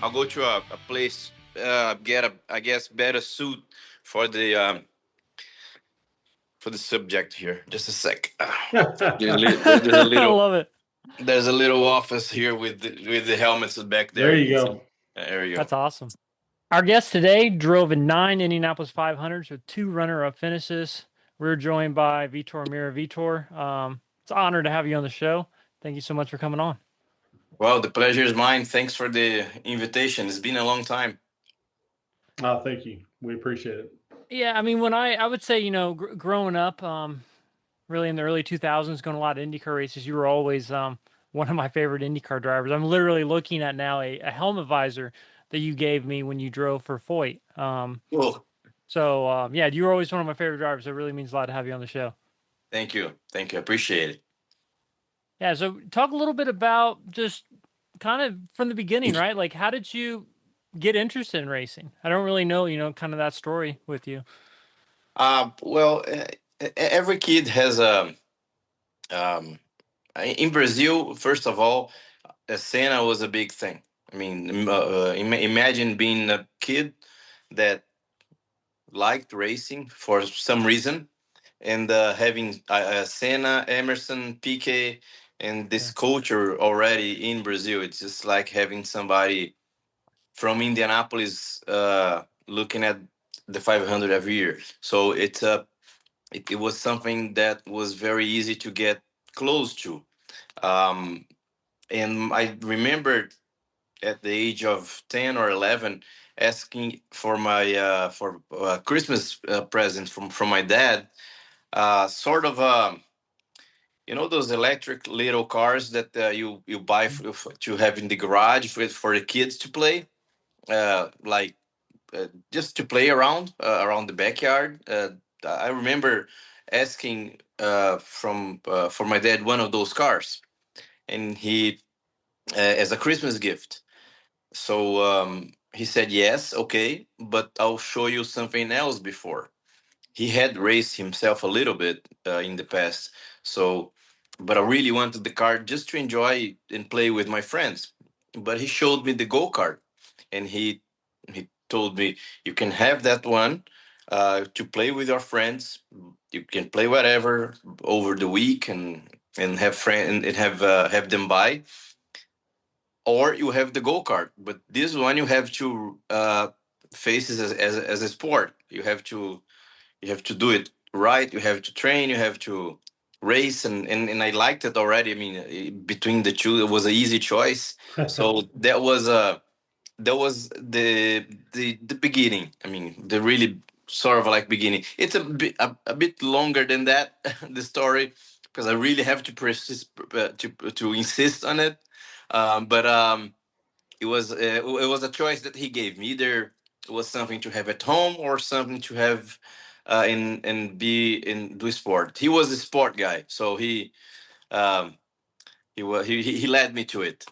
I'll go to a place, get a, I guess, better suit for the subject here. Just a sec. There's a I little love it. there's a little office here with the helmets back there. There You you can see. go. There you go. That's awesome. Our guest today drove in 9 Indianapolis 500s with 2 runner-up finishes. We're joined by Vitor Meira. Vitor, it's an honor to have you on the show. Thank you so much for coming on. Well, the pleasure is mine. Thanks for the invitation. It's been a long time. Oh, thank you. We appreciate it. Yeah, I mean, when I would say, growing up, really in the early 2000s, going a lot of IndyCar races, you were always one of my favorite IndyCar drivers. I'm literally looking at now a helmet visor that you gave me when you drove for Foyt. Well, Yeah, you were always one of my favorite drivers. It really means a lot to have you on the show. thank you. Thank you. Appreciate it. Yeah, so talk a little bit about just kind of from the beginning, right? Like, how did you get interested in racing? I don't really know, kind of that story with you. Well, every kid has a. Um, in Brazil, first of all, a Senna was a big thing. I mean, imagine being a kid that liked racing for some reason, and having Senna, Emerson, Piquet, and this Yeah. culture already in Brazil. It's just like having somebody from Indianapolis looking at the 500 every year. So it was something that was very easy to get close to. Um, and I remember at the age of 10 or 11 asking for my for Christmas present from my dad, sort of those electric little cars that you buy to have in the garage for the kids to play, like just to play around the backyard. I remember asking from for my dad one of those cars, and he as a Christmas gift. So he said yes, okay, but I'll show you something else before. He had raced himself a little bit in the past, so but I really wanted the car just to enjoy and play with my friends. But he showed me the go kart, and he told me you can have that one to play with your friends. You can play whatever over the week and have friend and have them buy, or you have the go kart. But this one you have to face it as a sport. You have to do it right. You have to train. You have to race, and I liked it already. I mean, between the two, it was an easy choice. So that was the beginning. I mean, the really sort of like beginning. It's a bit longer than that the story, because I really have to persist to insist on it. But it was a choice that he gave me. Either it was something to have at home or something to have in be in do sport. He was a sport guy, so um, he led me to it.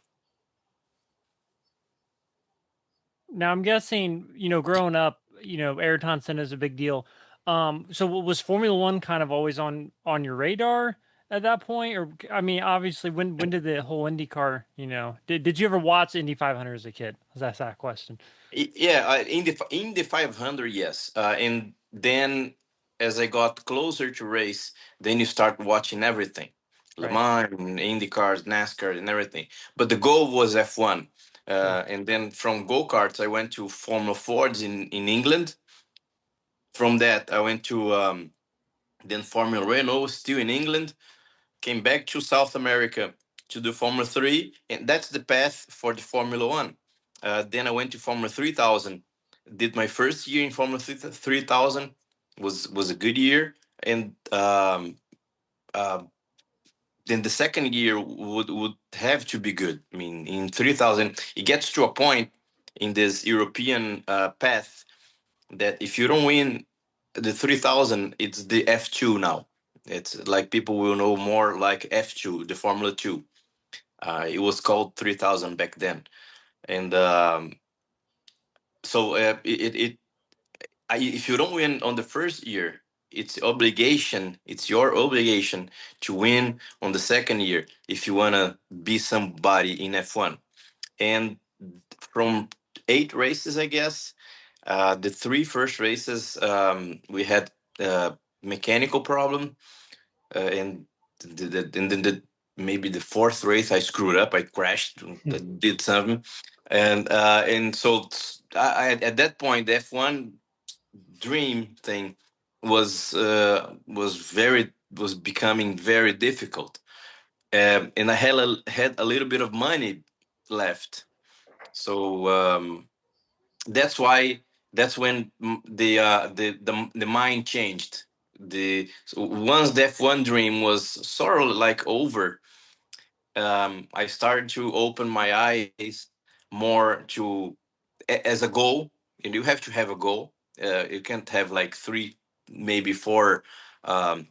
Now I'm guessing, growing up, Ayrton Senna is a big deal. So was Formula One kind of always on your radar at that point? Or I mean, obviously, when did the whole IndyCar, did you ever watch Indy 500 as a kid? That's that question. Yeah, in the 500, yes. And then as I got closer to race, then you start watching everything, Le Right. Mans, IndyCars, NASCAR, and everything. But the goal was F1. Sure. And then from go karts, I went to Formula Fords in England. From that, I went to then Formula Renault, still in England. Came back to South America to do Formula 3, and that's the path for the Formula 1. Then I went to Formula 3000, did my first year in Formula 3000, was a good year, and uh, then the second year would have to be good. I mean, in 3000, it gets to a point in this European path that if you don't win the 3000, it's the F2 now. It's like people will know more like F2, the Formula 2. It was called 3000 back then. And so if you don't win on the first year, it's your obligation to win on the second year if you want to be somebody in F1. And from 8 races, I guess. The three first races, we had mechanical problem, and then maybe the fourth race I screwed up. I crashed, did something, and so at that point the F1 dream thing was becoming very difficult, and I had a little bit of money left, so that's why that's when the mind changed. The so once the F1 dream was sort of like over, I started to open my eyes more to as a goal, and you have to have a goal. You can't have like three, maybe four. Um,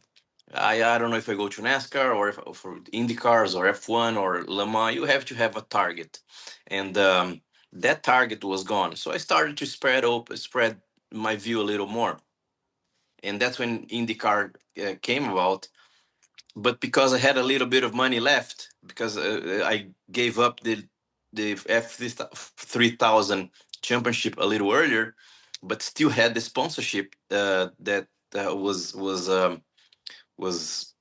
I don't know if I go to NASCAR or if, for IndyCars or F1 or Le Mans. You have to have a target, and that target was gone. So I started to spread my view a little more, and that's when IndyCar came about. But because I had a little bit of money left, because I gave up the F3000 championship a little earlier, but still had the sponsorship that was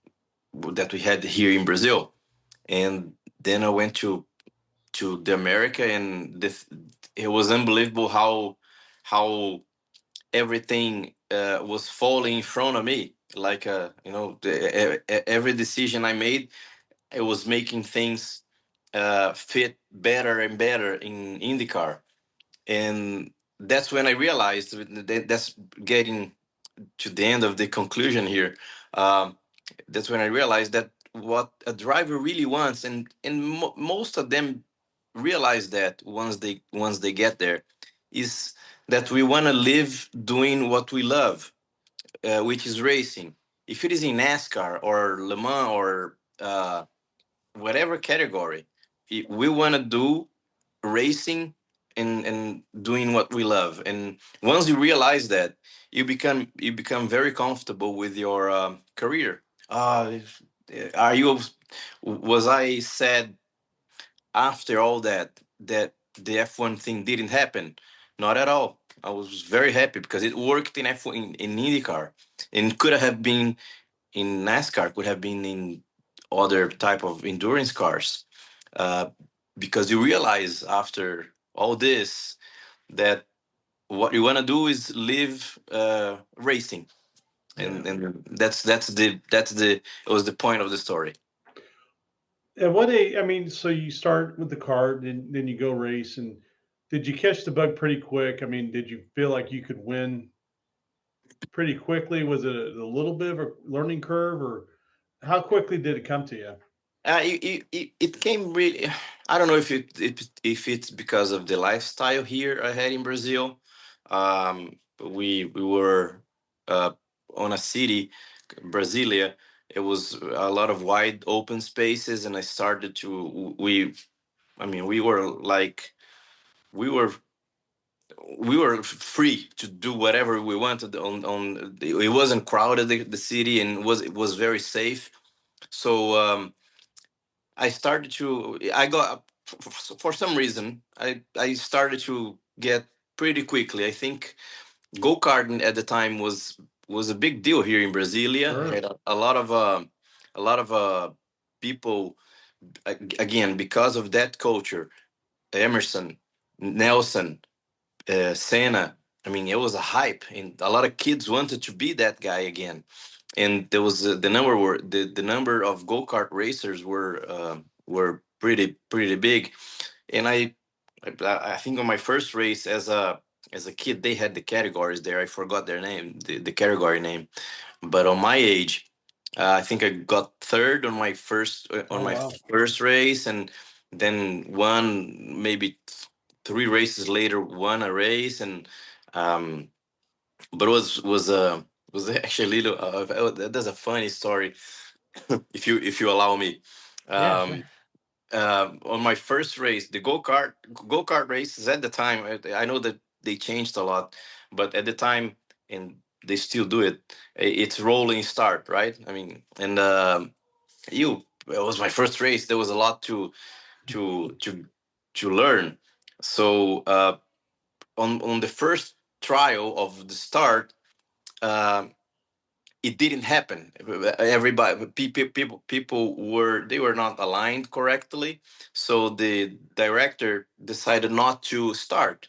that we had here in Brazil. And then I went to the America, and it was unbelievable how everything was falling in front of me. Like every decision I made, it was making things fit better and better in IndyCar, and that's when I realized that's getting to the end of the conclusion here. Um, that's when I realized that what a driver really wants, and most of them realize that once they get there, is that we want to live doing what we love, which is racing. If it is in NASCAR or Le Mans or whatever category, we want to do racing and doing what we love. And once you realize that, you become very comfortable with your career. Are you was I sad after all that the F1 thing didn't happen? Not at all. I was very happy because it worked in F1 in IndyCar, and could have been in NASCAR, could have been in other type of endurance cars, uh, because you realize after all this that what you want to do is live racing, Yeah. and that's the it was the point of the story. And what a, I mean, so you start with the car, then you go race, and did you catch the bug pretty quick? I mean, did you feel like you could win pretty quickly? Was it a little bit of a learning curve, or how quickly did it come to you? It came really. I don't know if it's because of the lifestyle here I had in Brazil. We were uh, on a city, Brasilia. It was a lot of wide open spaces, and I started to we. I mean, we were we were free to do whatever we wanted on. It wasn't crowded, the city, and it was very safe. So. I got for some reason I started to get pretty quickly. I think go karting at the time was a big deal here in Brasilia. I Sure. had a lot of people, again, because of that culture. Emerson, Nelson, Senna. I mean, it was a hype, and a lot of kids wanted to be that guy again. And there was the number of go kart racers were pretty big. And I think on my first race as a kid, they had the categories there. I forgot their name, the category name. But on my age, I think I got third on my first Oh wow. race, and then one maybe 3 races later won a race. And um, but was actually a little. That's a funny story, if you allow me. Yeah, sure. Um, on my first race, the go kart races at the time, I know that they changed a lot, but at the time, and they still do it. It's rolling start, right? I mean, and it was my first race. There was a lot to to learn. So on the first trial of the start, uh, it didn't happen. Everybody, people were not aligned correctly, so the director decided not to start.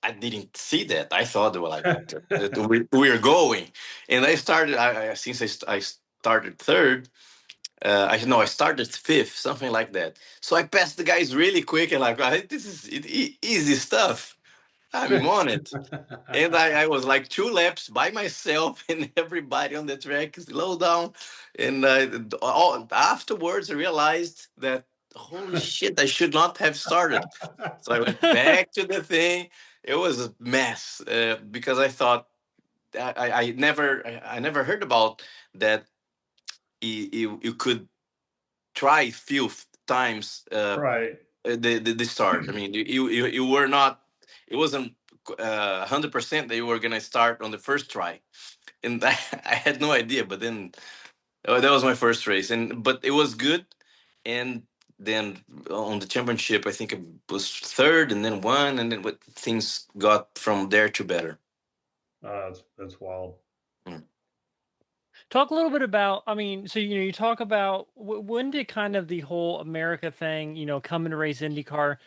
I didn't see that. I thought they were like that we're going, and I started. Since I started third. I know I started fifth, something like that. So I passed the guys really quick, and like, this is easy stuff. I'm on it. And I was like 2 laps by myself, and everybody on the track slow down. And afterwards, I realized that holy shit, I should not have started. So I went back to the thing. It was a mess because I thought I never heard about that. You could try few times Right. the start. I mean, you were not. It wasn't 100% that you were gonna start on the first try, and I had no idea. But then that was my first race, and but it was good. And then on the championship, I think it was third, and then one, and then what things got from there to better. That's wild. Mm. Talk a little bit about, I mean, so you talk about when did kind of the whole America thing, coming to race IndyCar,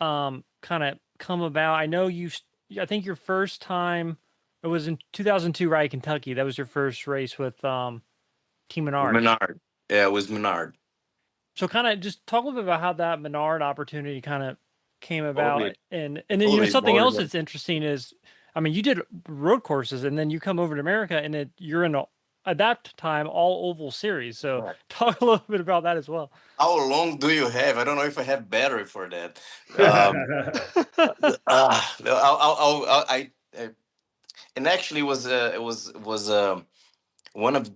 kind of come about? I know I think your first time it was in 2002, right? Kentucky. That was your first race with Team Menard. Menard, yeah, it was Menard. So kind of just talk a little bit about how that Menard opportunity kind of came about, Totally, and then totally something else boring. that's interesting is, I mean, you did road courses, and then you come over to America, and you're in at that time all oval series. So talk a little bit about that as well. How long do you have? I don't know if I have battery for that. Um, I and actually it was one of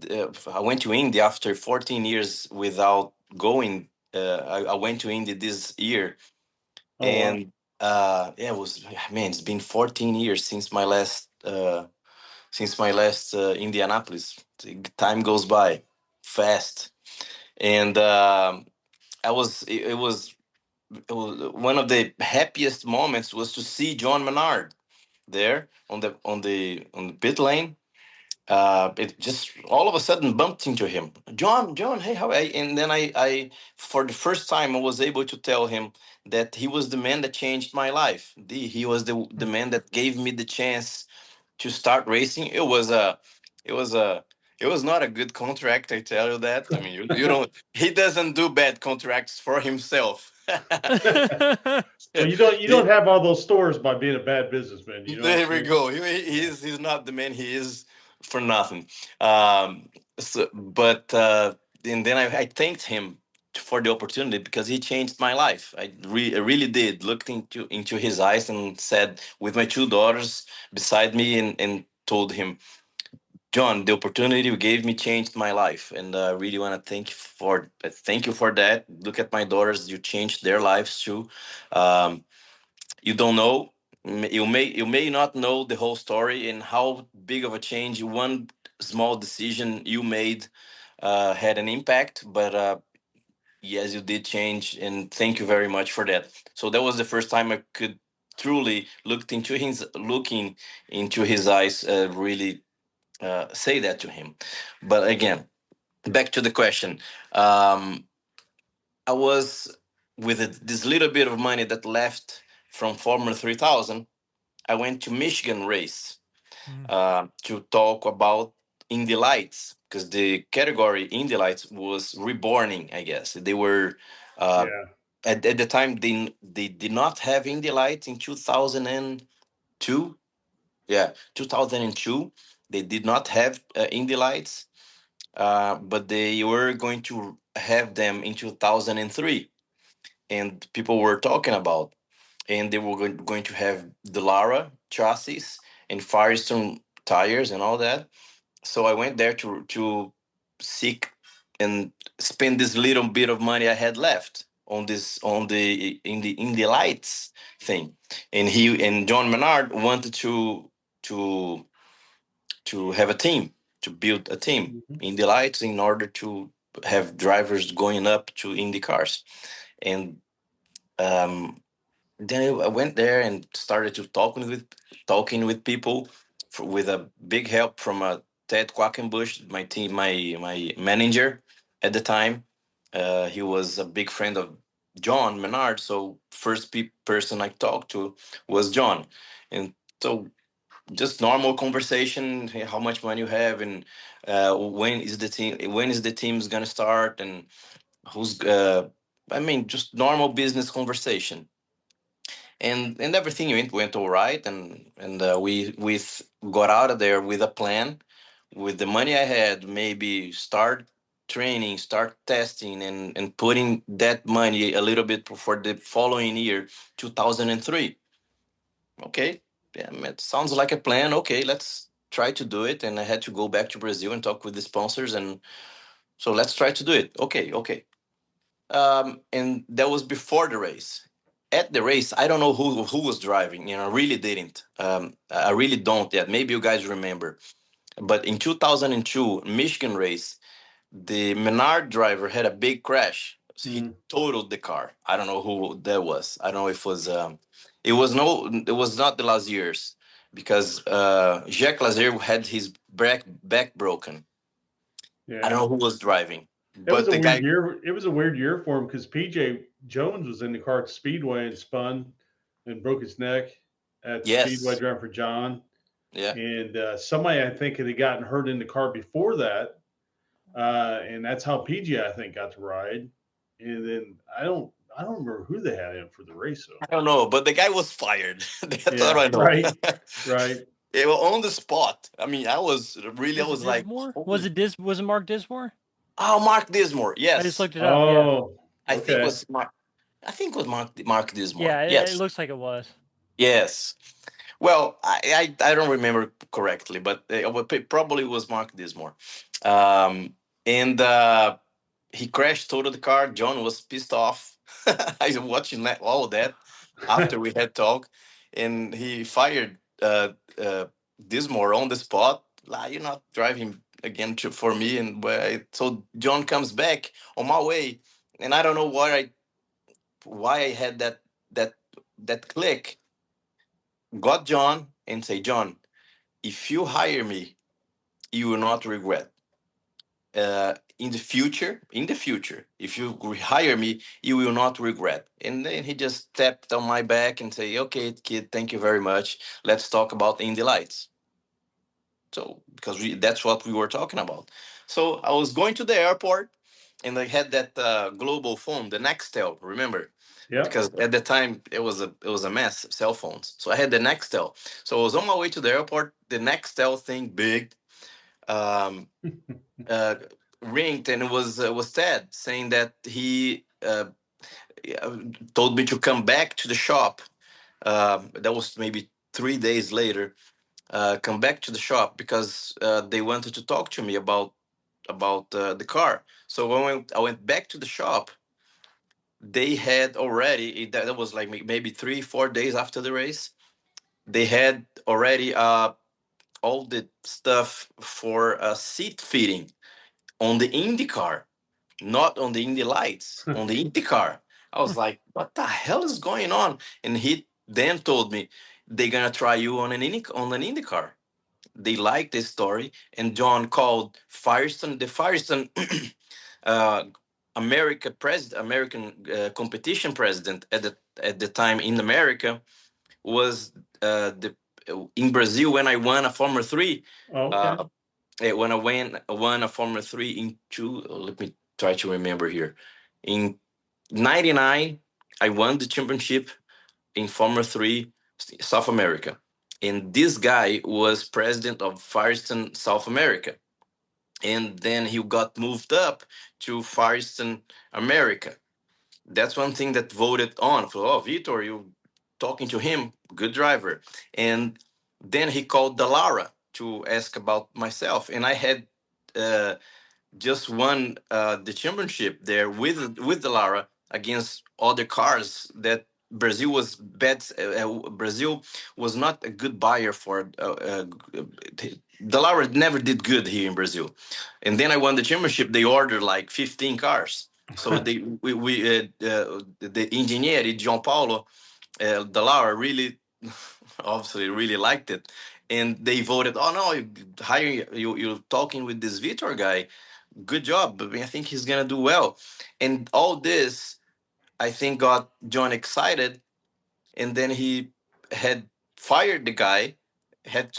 I went to Indy after 14 years without going. I went to Indy this year, Oh wow. and yeah, it was man. It's been 14 years since my last Indianapolis. Time goes by fast, and it was one of the happiest moments was to see John Menard there on the pit lane. It just all of a sudden bumped into him. John, hey, how are you? And then I, for the first time, I was able to tell him that he was the man that changed my life. He was the man that gave me the chance to start racing. It was not a good contract, I tell you that. I mean, you don't. He doesn't do bad contracts for himself. Well, you don't have all those stores by being a bad businessman. You know what I'm There we saying? go. Yeah. He's not the man he is for nothing. But and then I thanked him for the opportunity because he changed my life. I really did. Looked into his eyes and said, with my 2 daughters beside me, and told him, John, the opportunity you gave me changed my life, and I really want to thank you for that. Look at my daughters; you changed their lives too. Um, you don't know, you may not know the whole story and how big of a change one small decision you made had an impact. But yes, you did change, and thank you very much for that. So that was the first time I could truly looking into his eyes, really say that to him. But again, back to the question. I was with this little bit of money that left from Formula 3000. I went to Michigan race Mm, to talk about Indy Lights because the category Indy Lights was reborning. I guess they were uh, Yeah. at the time they did not have Indy Lights in 2002. Yeah, 2002. They did not have Indy Lights, but they were going to have them in 2003, and people were talking about, and they were going to have the Lara chassis and Firestone tires and all that. So I went there to seek and spend this little bit of money I had left on this on the in the lights thing. And he and John Menard wanted to have a team, to build a team Mhm. in the lights in order to have drivers going up to Indy cars. And um, Then I went there and started to talking with people, with a big help from Ted Quackenbush, my team, my manager at the time. He was a big friend of John Menard, so first person I talked to was John, and so just normal conversation. Hey, how much money you have, and when is the team's gonna start, and who's I mean, just normal business conversation, and everything went all right, and we got out of there with a plan, with the money I had, maybe start training, start testing, and putting that money a little bit for the following year, 2003. Okay, yeah, it sounds like a plan. Okay, let's try to do it. And I had to go back to Brazil and talk with the sponsors, and so let's try to do it. Okay, okay. And that was before the race. At the race, I don't know who was driving. I really didn't. I really don't yet. Maybe you guys remember. But in 2002 Michigan race, the Menard driver had a big crash. He Mm. totaled the car. I don't know who that was. I don't know if it was. It was not the last years, because Jacques Lazer had his back broken. I don't Yeah. know who was driving, It was but a the weird guy. year. It was a weird year for him because PJ Jones was in the car at Speedway and spun and broke his neck at Speedway Yes. driving for John. Yeah. And somebody I think had gotten hurt in the car before that, and that's how PJ I think got to ride. And then I don't remember who they had in for the race though. I don't know, but the guy was fired. That's all Yeah, I know. right, right. It was on the spot. I mean, I Is it was like, Dismore? holy. Was it Mark Dismore? Oh, Mark Dismore. I just Yes, looked it up. Yeah. Oh, I think okay. was Mark. I think it was Mark Dismore. Yeah, it Yes, looks like it was. yes. Well, I don't remember correctly, but it probably was Mark Dismore. Um, and he crashed, totaled the car. John was pissed off. I was watching all of that after we had talk, and he fired Dismore on the spot. Like, you're not driving again for me. And so John comes back on my way, and I don't know why I had that that click. Got John and say, John, if you hire me, you will not regret. In the future, if you hire me, you will not regret. And then he just tapped on my back and say, okay, kid, thank you very much. Let's talk about Indy Lights. So, because that's what we were talking about. So I was going to the airport, and I had that global phone, the Nextel, remember? Yep. Because at the time it was a mess, cell phones. So I had the Nextel. So I was on my way to the airport. The Nextel thing, big, um, uh, ringed, and it was Ted saying that he uh, told me to come back to the shop. That was maybe 3 days later. Come back to the shop because they wanted to talk to me about the car. So when I went back to the shop, they had already, that was like maybe 3 4 days after the race. They had already all the stuff for seat fitting on the Indy car, not on the Indy Lights, on the Indy car. I was like, what the hell is going on? And he then told me, they're gonna try you on an Indy car. They liked this story, and John called Firestone. The Firestone uh, American competition president at the time in America was the in Brazil when I won a Formula Three. Okay. Uh, when I won a Formula Three in two. Let me try to remember here. In '99, I won the championship in Formula Three, South America, and this guy was president of Firestone South America, and then he got moved up to Firestone America. That's one thing that voted on for, oh, Vitor, you talking to him, good driver. And then he called Dallara to ask about myself, and I had uh, just won the championship there with Dallara against other cars that Brazil was bad. Brazil was not a good buyer for. Dallara never did good here in Brazil, and then I won the championship. They ordered like 15 cars. So the engineer John Paulo, the Laura really, obviously, really liked it, and they voted. Oh no, you're talking with this Vitor guy. Good job. I mean, I think he's gonna do well, and all this I think got John excited, and then he had fired the guy, had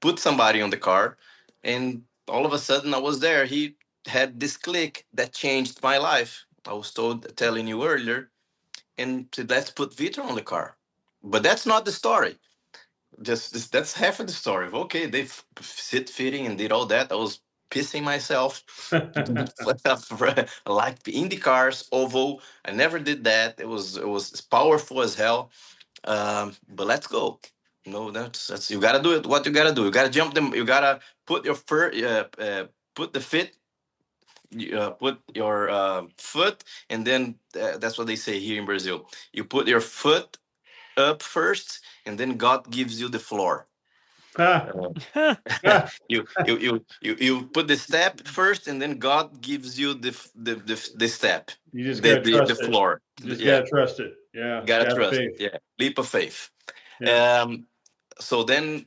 put somebody on the car, and all of a sudden I was there. He had this click that changed my life. I was telling you earlier, and said, let's put Vitor on the car. But that's not the story. That's half of the story. Okay, they sit fitting and did all that. I was pissing myself. Like the Indy cars, oval. I never did that. It was powerful as hell. But let's go. No, that's you gotta do it. What you gotta do? You gotta jump them. You gotta put your put the fit. Put your foot, and then that's what they say here in Brazil. You put your foot up first, and then God gives you the floor. Uh, you put the step first, and then God gives you the step, You just the gotta the, trust the it. floor. You just Yeah, gotta trust it. Yeah, gotta have trust it. faith. Yeah, leap of faith. Yeah. Um, so then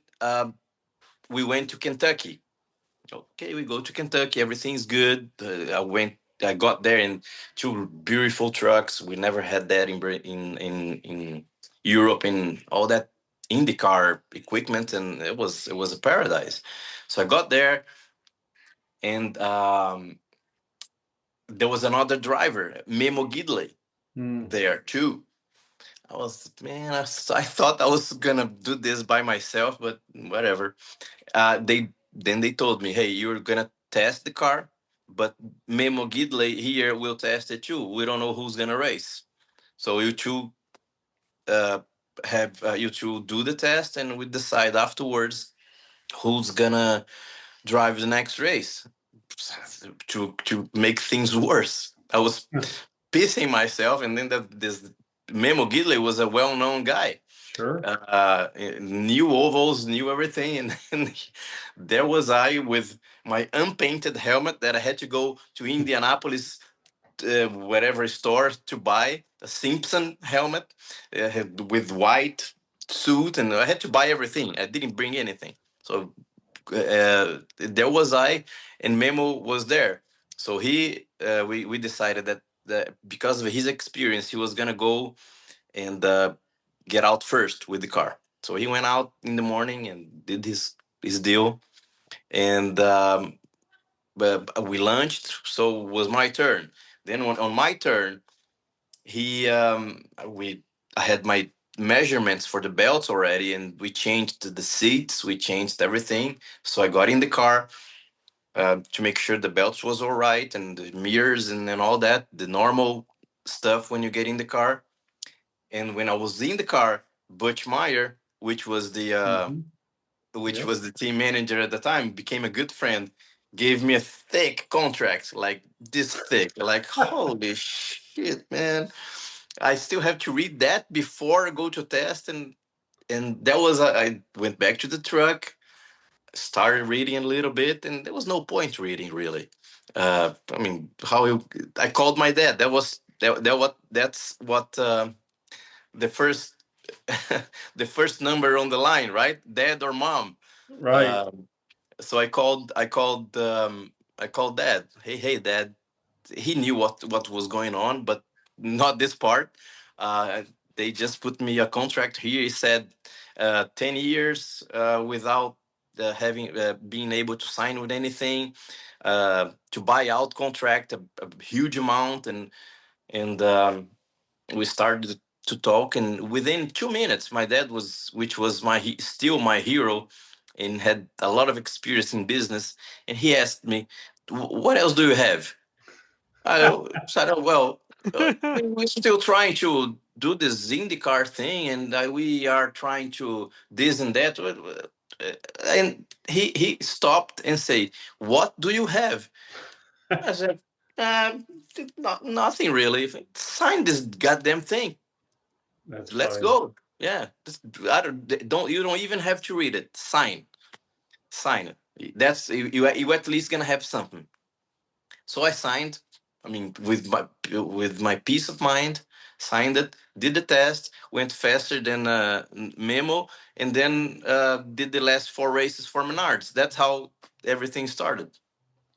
we went to Kentucky. Okay, we go to Kentucky. Everything's good. I got there in two beautiful trucks. We never had that in Europe, in all that IndyCar equipment, and it was a paradise. So I got there, and there was another driver, Memo Gidley, Mm. there too. I thought I was gonna do this by myself, but whatever. They told me, hey, you're gonna test the car, but Memo Gidley here will test it too. We don't know who's gonna race, so you two uh, have you two do the test, and we decide afterwards who's gonna drive the next race. To make things worse, I was pissing myself, and then this Memo Gidley was a well-known guy, Sure. new ovals, knew everything, and, there was I with my unpainted helmet that I had to go to Indianapolis, whatever store to buy a Simpson helmet with white suit, and I had to buy everything. I didn't bring anything, so there was I, and Memo was there. So we decided that because of his experience, he was gonna go and get out first with the car. So he went out in the morning and did his deal, and but we lunched. So it was my turn. Then on my turn, he we I had my measurements for the belts already, and we changed the seats, we changed everything. So I got in the car to make sure the belts was all right, and the mirrors and all that, the normal stuff when you get in the car. And when I was in the car, Butch Meyer, Hmm. which Yep. was the team manager at the time, became a good friend, gave me a thick contract, like this thick. Like, holy shit, man! I still have to read that before I go to test, and that was I went back to the truck, started reading a little bit, and there was no point reading really. I mean, I called my dad. That's what the first the first number on the line, right? Dad or mom. Right. Um, so I called dad. Hey, dad. He knew what was going on, but not this part. Uh, they just put me a contract here. He said 10 years without having being able to sign with anything, to buy out contract a huge amount, and we started to talk, and within 2 minutes my dad was, which was still my hero, and had a lot of experience in business, and he asked me, what else do you have? I said, oh, well, we're still trying to do this IndyCar thing, and we are trying to this and that. And he stopped and said, what do you have? I said, nothing really. Sign this goddamn thing. That's Let's fine. go. Yeah, you don't even have to read it. Sign it. That's you at least gonna have something. So I signed. I mean, with my peace of mind, signed it. did the test, went faster than Memo, and then did the last 4 races for Menards. That's how everything started.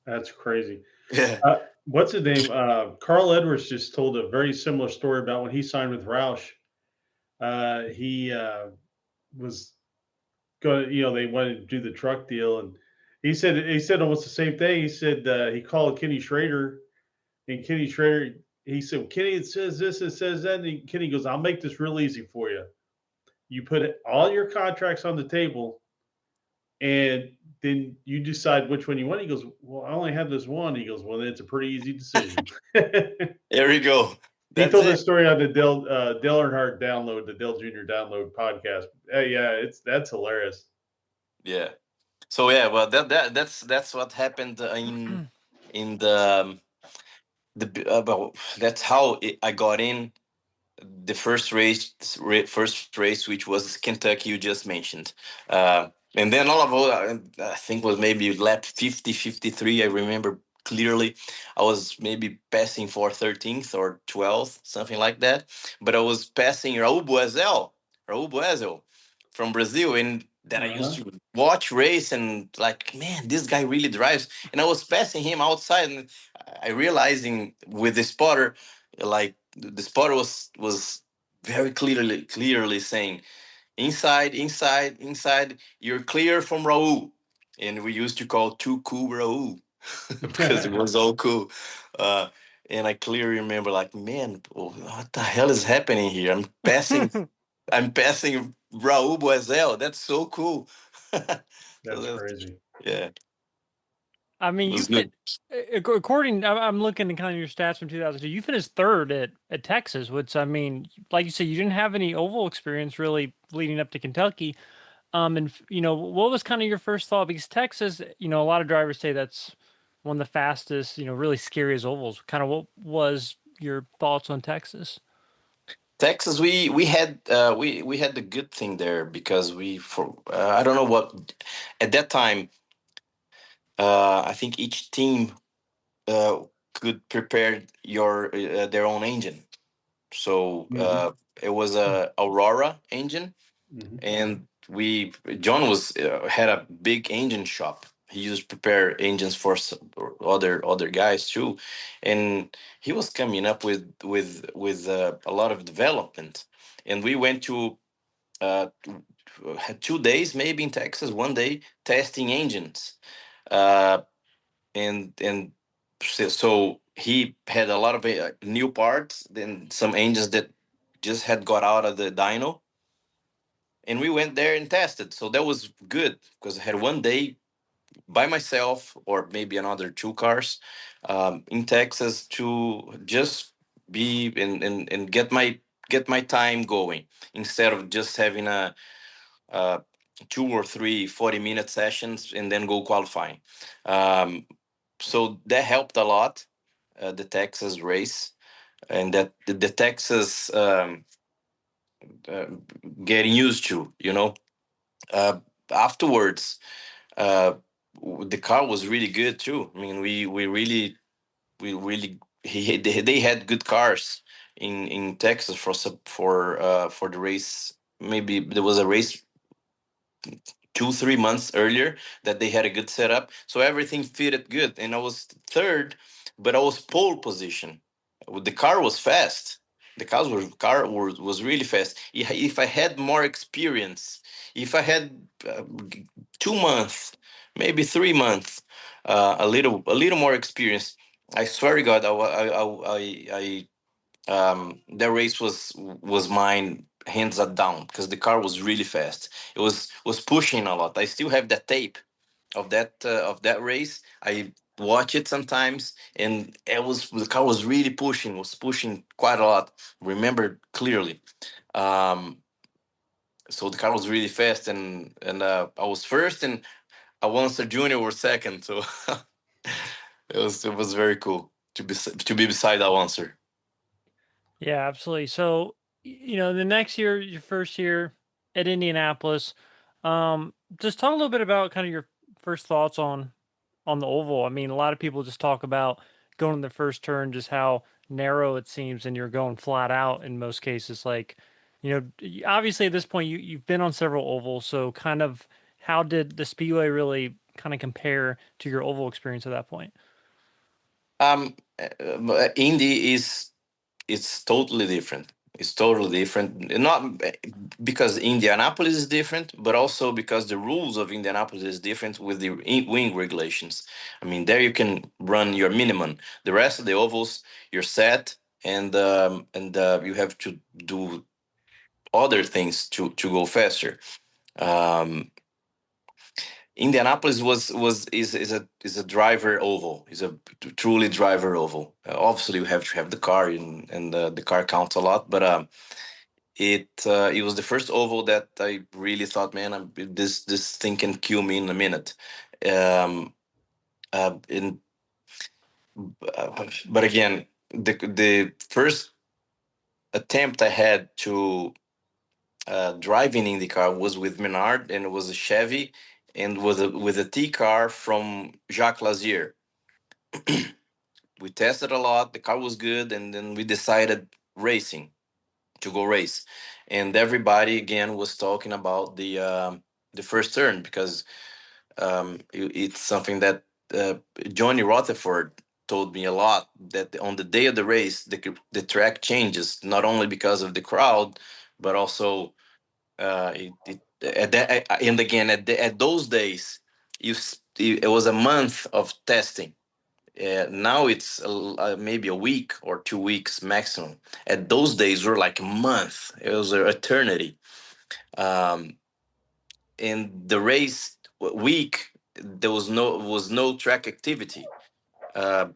That's crazy. Yeah. What's his name? Carl Edwards just told a very similar story about when he signed with Roush. He was going to, they wanted to do the truck deal, and he said almost the same thing. He said he called Kenny Schrader, and Kenny Schrader, he said, well, Kenny, it says this, it says that, and Kenny goes, I'll make this real easy for you. You put all your contracts on the table, and then you decide which one you want. He goes, well, I only have this one. He goes, well, then it's a pretty easy decision. There we go. He That's told it. this story on the Dale Earnhardt download, the Dale Jr. download podcast. Yeah, that's hilarious. Yeah. So yeah, well, that's what happened in well, that's how I got in the first race, which was Kentucky, you just mentioned. And then all of all, I think was maybe lap 50, 53. I remember clearly. I was maybe passing for 13th or 12th, something like that. But I was passing Raul Boesel from Brazil. And that I used to watch race and like, man, this guy really drives. And I was passing him outside, and I realizing with the spotter, like the spotter was very clearly saying, inside, you're clear from Raul. And we used to call too cool Raul because it was all cool. uh and I clearly remember, like, man, what the hell is happening here? I'm passing Raul Boesel. That's so cool. So That's crazy. yeah, I mean, it you was good. fit according. I'm looking at kind of your stats from 2002. You finished third at Texas, which I mean, like you said, you didn't have any oval experience really leading up to Kentucky. And what was kind of your first thought? Because Texas, a lot of drivers say that's one of the fastest, really scariest ovals. Kind of what was your thoughts on Texas? Texas, we had the good thing there because we for I don't know what at that time. I think each team uh, could prepare their own engine. So Mm-hmm. it was a Aurora engine, Mm-hmm. and we John was had a big engine shop. He used to prepare engines for other guys too, and he was coming up with a lot of development. And we went to had 2 days maybe in Texas, one day testing engines. Uh, and so he had a lot of new parts, then some engines that just had got out of the dyno, and we went there and tested. So that was good because I had one day by myself, or maybe another two cars, in Texas, to just be and get my time going, instead of just having a uh, 2 or 3 40-minute sessions and then go qualifying. Um, so that helped a lot, the Texas race, and that the Texas uh, getting used to, afterwards. Uh, the car was really good too. I mean, we really they had good cars in Texas for the race. Maybe there was a race 2 3 months earlier that they had a good setup, so everything fitted good, and I was third, but I was pole position. The car was fast. The car was really fast. If I had more experience, if I had 2 months, maybe 3 months, a little more experience, I swear to God, the race was mine, hands are down, because the car was really fast. It was pushing a lot. I still have that tape of that race. I watch it sometimes, and the car was pushing quite a lot. Remember clearly. Um, so the car was really fast, and I was first, and Alonso Junior was second. So it was very cool to be beside Alonso. Yeah, absolutely. So, the next year, your first year at Indianapolis, just talk a little bit about kind of your first thoughts on the oval. I mean, a lot of people just talk about going in the first turn, just how narrow it seems, and you're going flat out in most cases. Like, obviously at this point you've been on several ovals, so kind of how did the speedway really kind of compare to your oval experience at that point? Indy is it's totally different. It's totally different. Not because Indianapolis is different, but also because the rules of Indianapolis is different with the wing regulations. I mean, there you can run your minimum. The rest of the ovals, you're set, and you have to do other things to go faster. Um, Indianapolis is a driver oval. Is a truly driver oval. Obviously, you have to have the car, and the car counts a lot. But it was the first oval that I really thought, man, this thing can kill me in a minute. Um, in but again, the first attempt I had to drive in IndyCar was with Menard, and it was a Chevy, and with a T car from Jacques Lazier. We tested a lot. The car was good, and then we decided racing to go race. And everybody again was talking about the first turn because it's something that uh, Johnny Rutherford told me a lot, that on the day of the race the track changes not only because of the crowd, but also at that, and again at those days it was a month of testing. Now it's maybe a week or 2 weeks maximum. At those days, were like a month. It was an eternity. Um, in the race week, there was no track activity. Uh,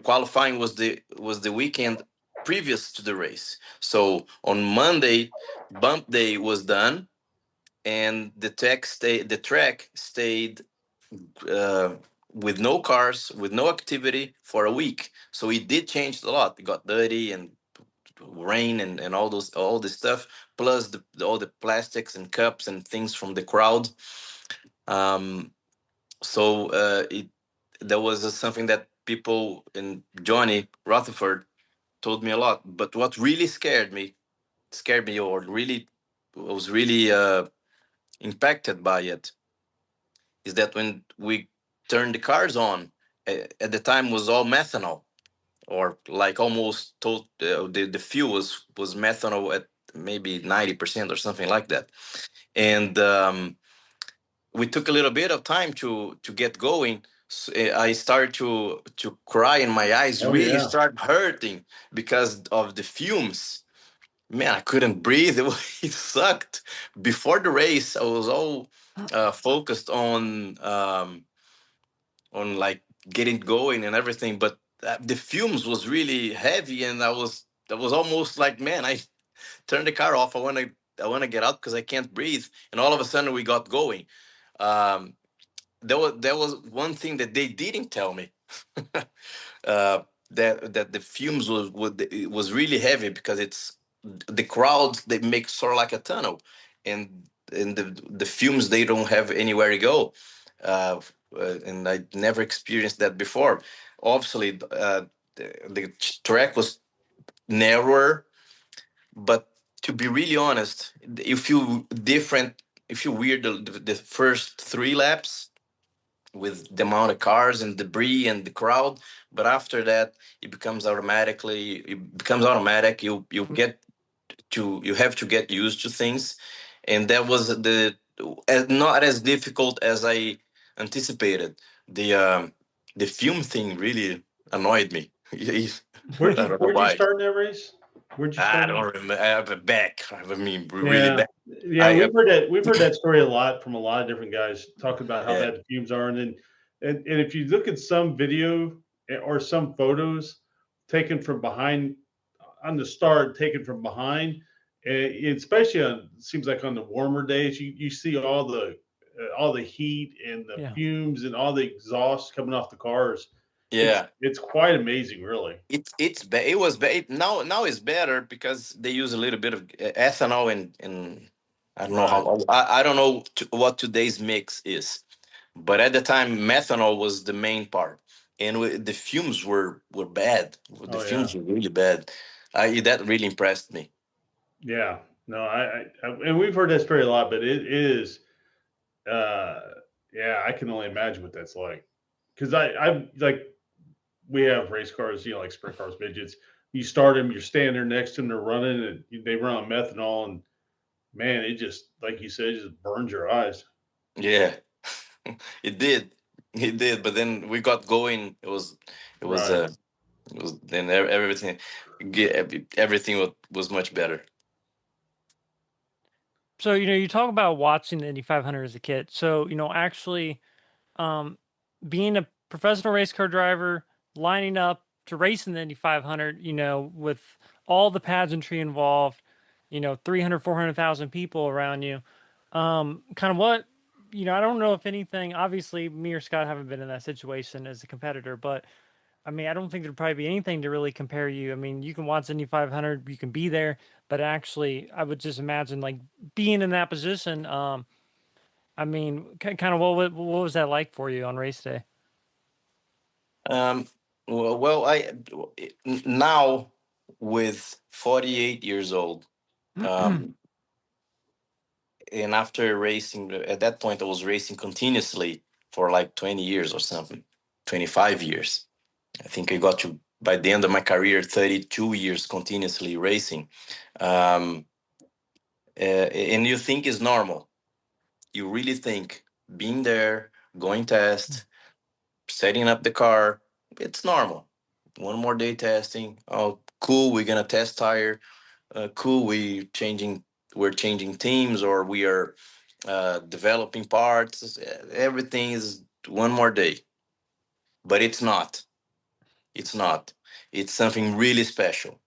Qualifying was the weekend previous to the race. So on Monday, bump day was done, and the track stayed uh, with no cars, with no activity for a week. So it did change a lot. It got dirty and rain and all this stuff, plus all the plastics and cups and things from the crowd. Um, so it That was something that people and Johnny Rutherford told me a lot. But what really scared me, or really was really impacted by it, is that when we turned the cars on, at the time was all methanol, or like almost the fuel was methanol at maybe 90% or something like that. And we took a little bit of time to get going. I started to cry, and my eyes Oh really yeah. start hurting because of the fumes. Man, I couldn't breathe. It sucked. Before the race, I was all focused on like getting going and everything, but the fumes was really heavy, and I was almost like, man, I turned the car off. I want to get out because I can't breathe. And all of a sudden we got going. um there was one thing that they didn't tell me. uh that the fumes was really heavy because it's the crowd, they make sort of like a tunnel, and the fumes, they don't have anywhere to go. uh, and I never experienced that before. Obviously, the track was narrower, but to be really honest, you feel different if you weird the first 3 laps with the amount of cars and debris and the crowd. But after that, it becomes automatic. You have to get used to things, and that was not as difficult as I anticipated. The fume thing really annoyed me. I don't know Where'd you why. start in that race? Where'd you I start in? don't remember. I have a back. I mean, really Yeah, bad. yeah, I we've heard that story a lot from a lot of different guys talking about how Yeah, bad the fumes are, and then and if you look at some video or some photos taken from behind on the start, taken from behind, especially on seems like on the warmer days, you see all the heat and the Yeah. fumes and all the exhaust coming off the cars. yeah. It's quite amazing, really. It was bad. Now it's better because they use a little bit of ethanol, and I don't know Right. how. I don't know what today's mix is, but at the time methanol was the main part. and the films were bad. The Oh yeah, films were really bad. That really impressed me. yeah. No, and we've heard that story a lot, but it is, uh, yeah. I can only imagine what that's like because I like we have race cars, like sprint cars, midgets. You start them, you're standing there next to them, they're running, and they run on methanol, and man, it just like you said, it just burns your eyes. Yeah, it did. It did. But then we got going. It was Right. it was then everything everything was much better. So, you talk about watching the Indy 500 as a kid. So, actually, um, being a professional race car driver, lining up to race in the Indy 500, with all the pageantry involved, 300, 400,000 people around you. Kind of what, I don't know if anything, obviously, me or Scott haven't been in that situation as a competitor, but I mean, I don't think there'd probably be anything to really compare you. I mean, you can watch Indy 500, you can be there, but actually, I would just imagine like being in that position. I mean, kind of what was that like for you on race day? Um, well, now with 48 years old, um, and after racing at that point, I was racing continuously for like 20 years or something, 25 years. I think I got to by the end of my career 32 years continuously racing. Um, and you think is normal. You really think being there, going test, setting up the car, it's normal. One more day testing. Oh, cool. We're gonna test tire. Cool. We're changing teams, or we are developing parts. Everything is one more day, but it's not. It's not. It's something really special.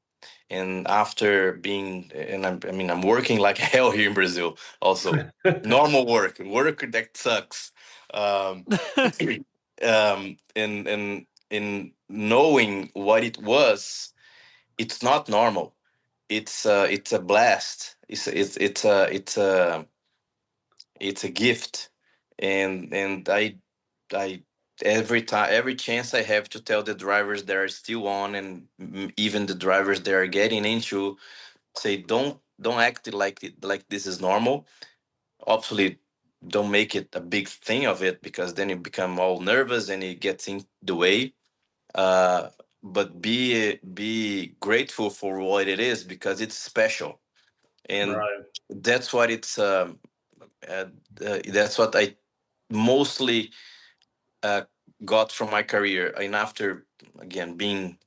And after being, and I mean, I'm working like hell here in Brazil. Also, normal work that sucks. Um, and in knowing what it was, it's not normal. It's a blast. It's a gift, and I every chance I have to tell the drivers that are still on, and even the drivers that are getting into, say don't act like this is normal. Obviously, don't make it a big thing of it, because then you become all nervous and it gets in the way. uh, but be grateful for what it is, because it's special, and Right. that's what it's uh, that's what I mostly uh, got from my career. And after, again, being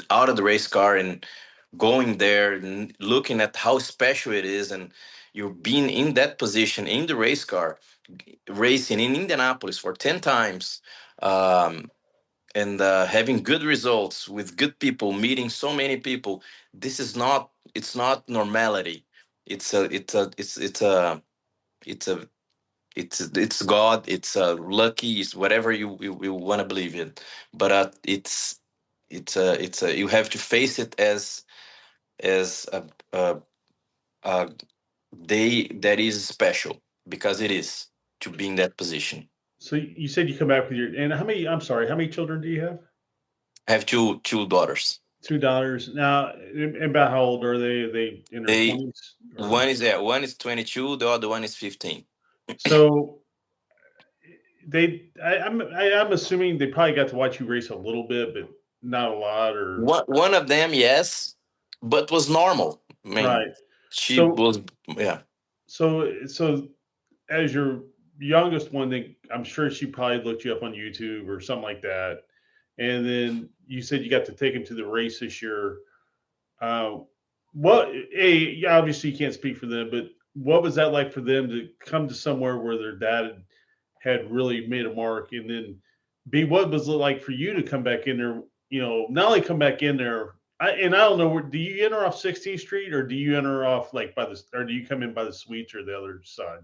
out of the race car and going there and looking at how special it is, and you're being in that position in the race car, racing in Indianapolis for 10 times, um, and having good results with good people, meeting so many people. This is not, it's not normality. It's God. It's lucky. It's whatever you want to believe in, but you have to face it as a day that is special, because it is, to be in that position. So you said you come back with your and how many? I'm sorry, how many children do you have? I have two daughters. Two daughters. Now, and about how old are they? Are they in their They 20s or one is 22, the other one is 15. so? I'm assuming they probably got to watch you race a little bit, but not a lot. Or One of them, yes, but was normal. I mean, right. she So was, yeah. so as your youngest one, then I'm sure she probably looked you up on YouTube or something like that. And then you said you got to take him to the race this year. Uh, yeah, obviously you can't speak for them, but what was that like for them to come to somewhere where their dad had really made a mark, and then B, what was it like for you to come back in there? Not only come back in there, and I don't know, do you enter off 16th Street or do you enter off like or do you come in by the suites or the other side?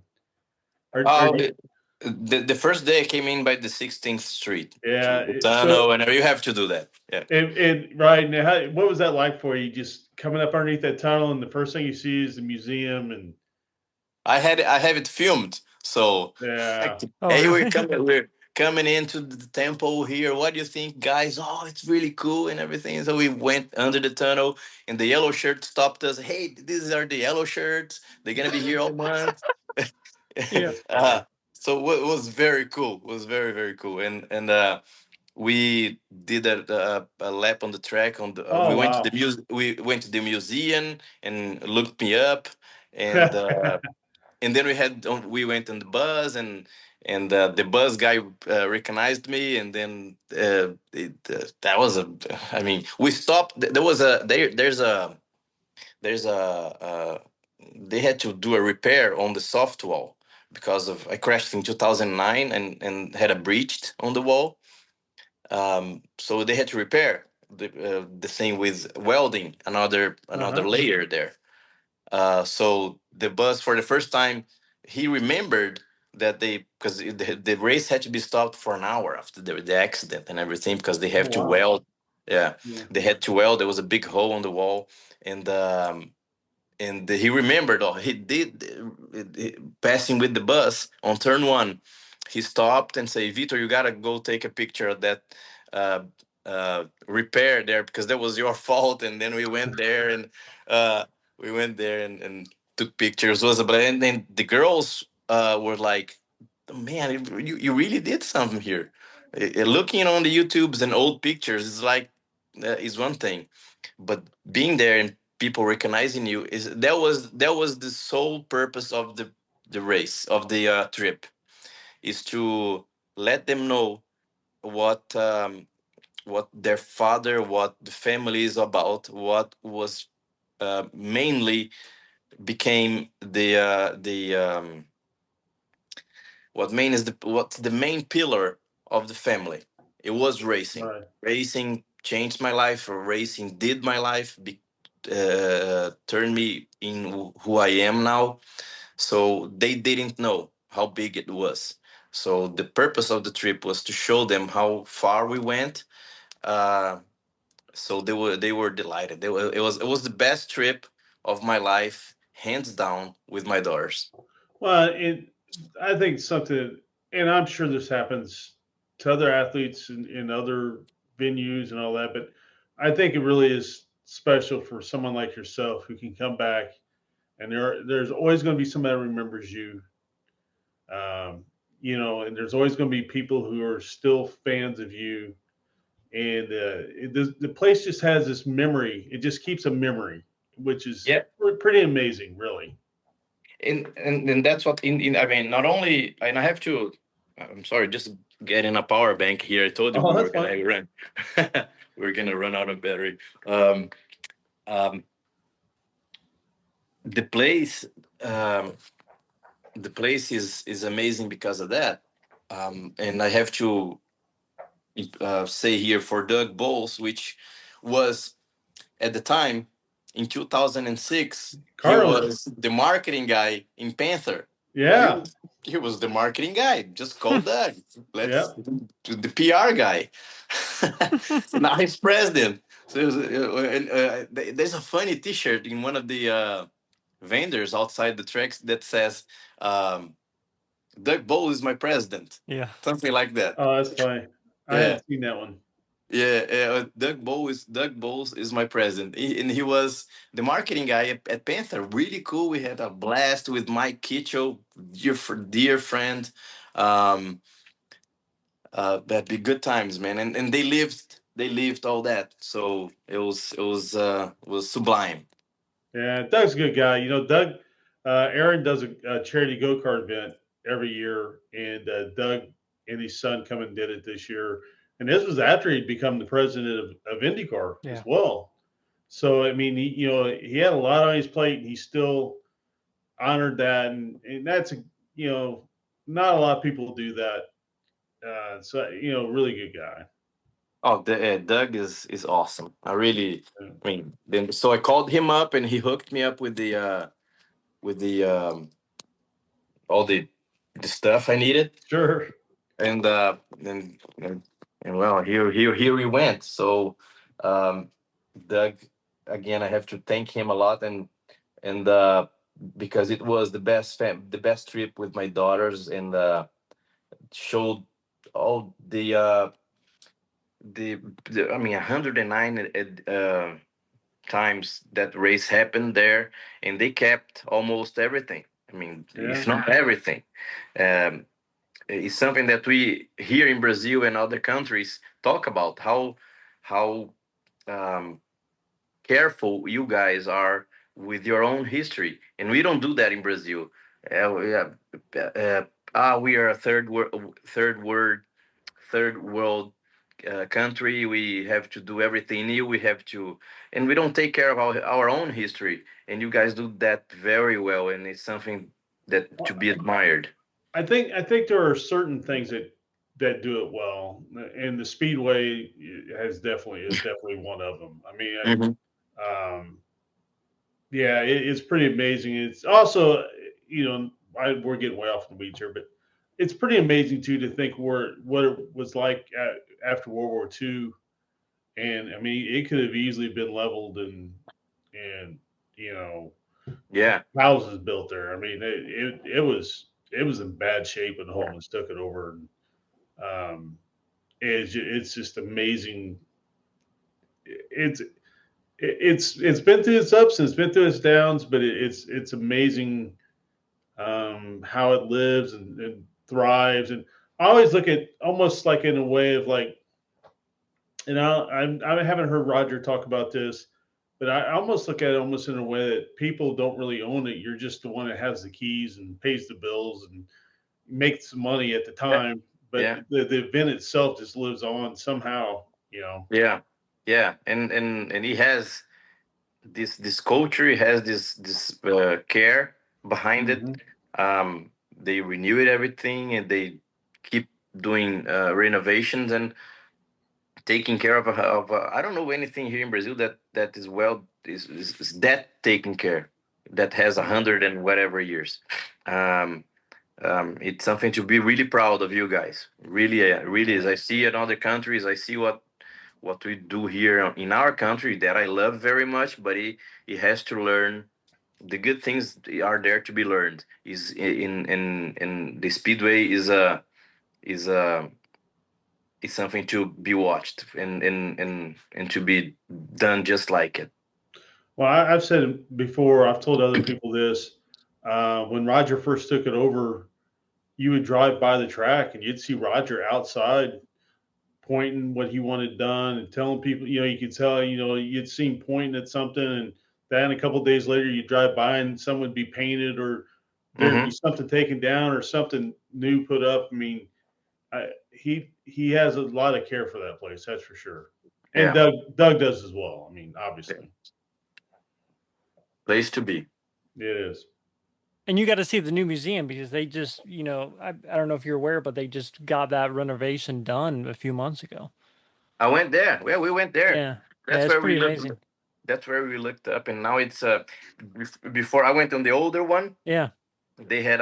Or Oh, do you, the first day I came in by the 16th Street through yeah. the So tunnel, and you have to do that. Yeah. and right now, what was that like for you? Just coming up underneath that tunnel, and the first thing you see is the museum, and I have it filmed. So, yeah, Oh, hey, really? coming into the temple here. What do you think, guys? Oh, it's really cool and everything. So we went under the tunnel, and the yellow shirt stopped us. Hey, these are the yellow shirts. They're gonna be here all month. Yeah. That's uh, funny. so it was very cool. It was very cool. And we did a lap on the track. We Oh went to the wow. we went to the museum and looked me up, and then we went on the bus, and the bus guy recognized me, and then that was a. I mean, we stopped. There was a there's a they had to do a repair on the soft wall because of I crashed in 2009 and had a breach on the wall. So they had to repair the thing with welding another Uh-huh. layer there. So the bus, for the first time, he remembered that because the race had to be stopped for an hour after the accident and everything, because they Oh have to wow. weld. Yeah, Yeah. they had to weld. There was a big hole on the wall, and he remembered. Oh, he did passing with the bus on turn one. He stopped and say, "Vitor, you gotta go take a picture of that uh, repair there, because that was your fault." And then uh, we went there and took pictures. Was a and then the girls were like, "Man, you really did something here." Looking on the YouTubes and old pictures is like is one thing, but being there and people recognizing you that was the sole purpose of the race of the trip, is to let them know what what their father, what the family is about, what was mainly became what's the main pillar of the family. It was racing. Right. Racing changed my life, or racing did my life, turned me in who I am now. So they didn't know how big it was. So the purpose of the trip was to show them how far we went. uh, so they were delighted. It was the best trip of my life, hands down, with my daughters. Well, I think something, and I'm sure this happens to other athletes in other venues and all that, but I think it really is special for someone like yourself who can come back, and there's always going to be somebody that remembers you. Um, and there's always going to be people who are still fans of you, and the place just has this memory. It just keeps a memory, which is pretty amazing, really. And that's what in I mean, not only, and I have to, I'm sorry, just getting a power bank here. I told you Oh, we that's were fine. gonna run. We're gonna run out of battery. um um the place um the place is amazing because of that. And I have to say here for Doug Bowles, which was at the time in 2006, he Car was the marketing guy in Panther. He Yeah. was, he was the marketing guy. Just call Doug. Let's Yeah. do the PR guy. Now he's president. So there's a funny T-shirt in one of the vendors outside the tracks that says, "Doug Bowl is my president," Yeah. something like that. Oh, that's funny. I Yeah. hadn't seen that one. Yeah, Doug Bowles is my president, and he was the marketing guy at Panther. Really cool. We had a blast with Mike Kitchell, dear friend. Um, that'd be good times, man. And they lived all that, so it was sublime. Yeah, Doug's a good guy. Doug, Aaron does a charity go kart event every year, and Doug and his son come and did it this year. And this was after he'd become the president of IndyCar as Yeah. well. So I mean, he had a lot on his plate, and he still honored that, and that's not a lot of people do that. So really good guy. Oh, Doug is awesome. I mean, then so I called him up, and he hooked me up with the all the stuff I needed. Sure. And well, here we went. So um Doug, again, I have to thank him a lot, and because it was the best trip with my daughters, and showed all the I mean 109 times that race happened there, and they kept almost everything. I mean, if Yeah. not everything. Um, it's something that we here in Brazil and other countries talk about how um, careful you guys are with your own history, and we don't do that in Brazil. Yeah, we are a third world country. We have to do everything new. We have to, and we don't take care of our own history. And you guys do that very well, and it's something that to Well, be admired. I think there are certain things that do it well, and the speedway is definitely one of them. I mean, Hmm. yeah, it's pretty amazing. It's also, we're getting way off the weeds here, but it's pretty amazing too to think what it was like after World War II. And I mean, it could have easily been leveled and you know Yeah, houses built there. I mean, it was in bad shape when the Holmans took it over. And it's just amazing. It's been through its ups and it's been through its downs, but it's amazing how it lives and thrives. And I always look at almost like in a way of like, and I haven't heard Roger talk about this, but I almost look at it almost in a way that people don't really own it. You're just the one that has the keys and pays the bills and makes money at the yeah, time, but yeah, the event itself just lives on somehow. You know. yeah, yeah. And he has this culture. He has this care behind it. Hmm. They renew it everything, and they keep doing renovations and taking care of I don't know anything here in Brazil that is is that taken care that has 100 and whatever years. Um, it's something to be really proud of you guys. Really, really is. I see in other countries. I see what we do here in our country that I love very much. But he has to learn the good things are there to be learned. Is in the speedway is a is something to be watched and to be done just like it. Well, I've said it before. I've told other people this. When Roger first took it over, you would drive by the track and you'd see Roger outside pointing what he wanted done and telling people. You could tell. You'd see him pointing at something, and then a couple of days later, you drive by and someone would be painted or there'd be Hmm. something taken down or something new put up. I mean, he has a lot of care for that place. That's for sure. And Yeah, Doug does as well. I mean, yeah. obviously, Place to be. it is. And you got to see the new museum because they just, I don't know if you're aware, but they just got that renovation done a few months ago. I went there. Well, we went there. Yeah. Yeah, That's it's where we pretty looked. amazing. That's where we looked up, and now it's before I went on the older one, Yeah. they had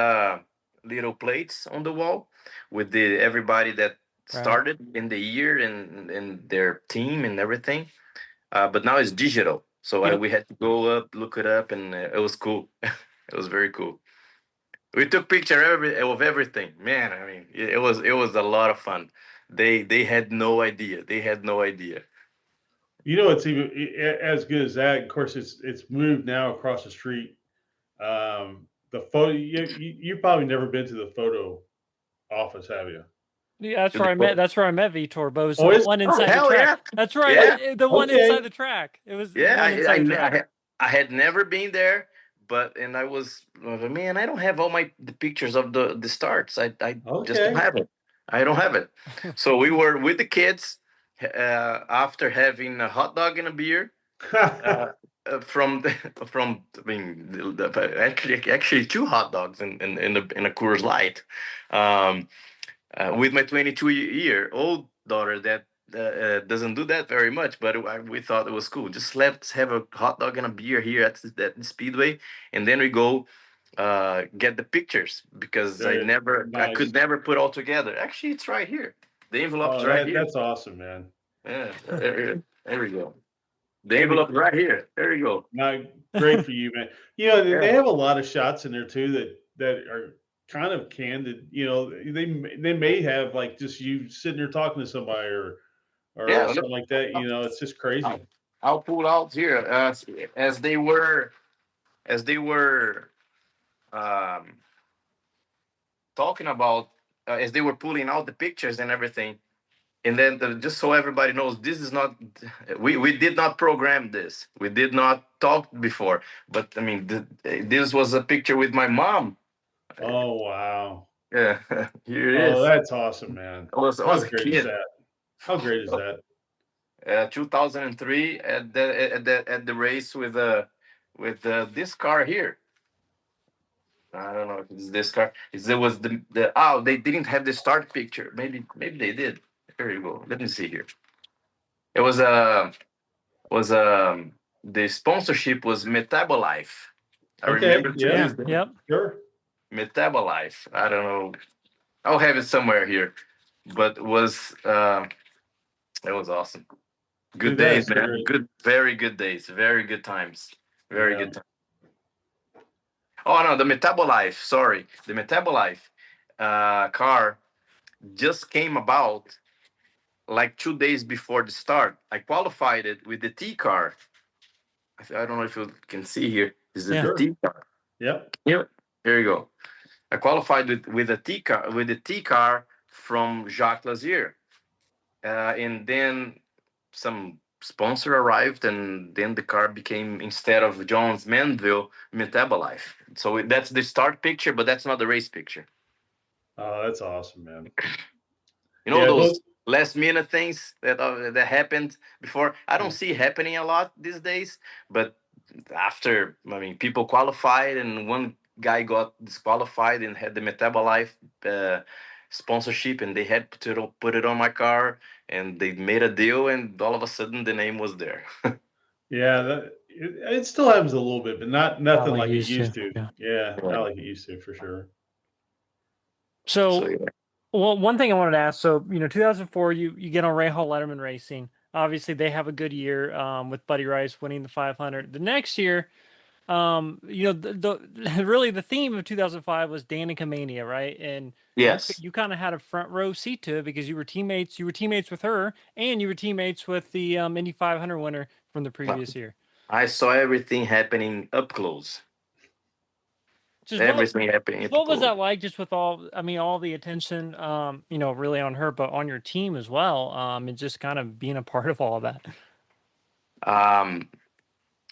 little plates on the wall with the everybody that Right. started in the year and their team and everything. But now it's digital, so Yep. we had to go up, look it up, and it was cool. It was very cool. We took picture of everything, man. I mean, it was a lot of fun. They had no idea. They had no idea. It's even as good as that. Of course, it's moved now across the street. The photo. You probably never been to the photo office, have you? Yeah, that's To where the I met. That's where I met Vitor. But it was Oh, the is one Oh inside the hell track. yeah, That's right. yeah, The one inside okay. the track. It was the yeah. one inside the track. I had never been there, but and I was like, man, I don't have all the pictures of the starts. I just don't Okay. have it. I don't have it. So we were with the kids after having a hot dog and a beer. Uh, from from I mean actually two hot dogs in a Coors Light, um, with my 22-year-old daughter that doesn't do that very much, but we thought it was cool. Just let's have a hot dog and a beer here at the Speedway, and then we go get the pictures because Very I could nice. never put all together. Actually, it's right here. The envelope is Oh, right here. that's awesome, man. Yeah, there we go. The And envelope is right here. There you go. not great for you, man. They Yeah. have a lot of shots in there too that are. kind of candid. They may have like just you sitting there talking to somebody or Yeah, look, something like that. It's just I'll, crazy. I'll pull out here as they were um, talking about as they were pulling out the pictures and everything. And then just so everybody knows, this is not we did not program this. We did not talk before. But I mean, this was a picture with my mom. Oh wow. Yeah, here it Oh, is. that's awesome, man. I was How a great is kid. that? How great is that? 2003 at the race with this car here. I don't know if it's this car. There was the they didn't have the start picture. Maybe they did. Here you go. Let me see here. It was the sponsorship was Metabolife. I Okay. remember to Yeah. Yeah. this day. Yep. Sure. Metabolife. I don't know. I'll have it somewhere here. But it was awesome. Good Dude, that days, is so man. great. Good, very good days. Very good times. Very Yeah. good times. Oh no, the Metabolife. Sorry, the Metabolife car just came about like 2 days before the start. I qualified it with the T car. I don't know if you can see here. Is it Yeah. the Sure. T car? Yep. Yeah. Here you go. I qualified with the T car from Jacques Lazier, and then some sponsor arrived, and then the car became, instead of Jones Manville, Metabolife. So that's the start picture, but that's not the race picture. Oh, that's awesome, man. Yeah. Those last minute things that happened before. I don't see happening a lot these days, but after, I mean, people qualified and one guy got disqualified and had the Metabolife uh, sponsorship, and they had to put it on my car, and they made a deal, and all of a sudden the name was there. Yeah. It still happens a little bit, but not Not nothing like like you it used to. used to. Yeah. Yeah. Yeah. Not like it used to for sure. So So, yeah. well, one thing I wanted to ask. So, 2004, you get on Ray Hall Letterman Racing. Obviously, they have a good year with Buddy Rice winning the 500. The next year, the really the theme of 2005 was Danica Mania, right? And you Yes, you kind of had a front row seat to it because you were teammates. You were teammates with her, and you were teammates with the Indy 500 winner from the previous year. I saw everything happening up close. Just Everything happening up what was close. that like? Just with all, I mean, all the attention, really on her, but on your team as well, and just kind of being a part of all of that. Um,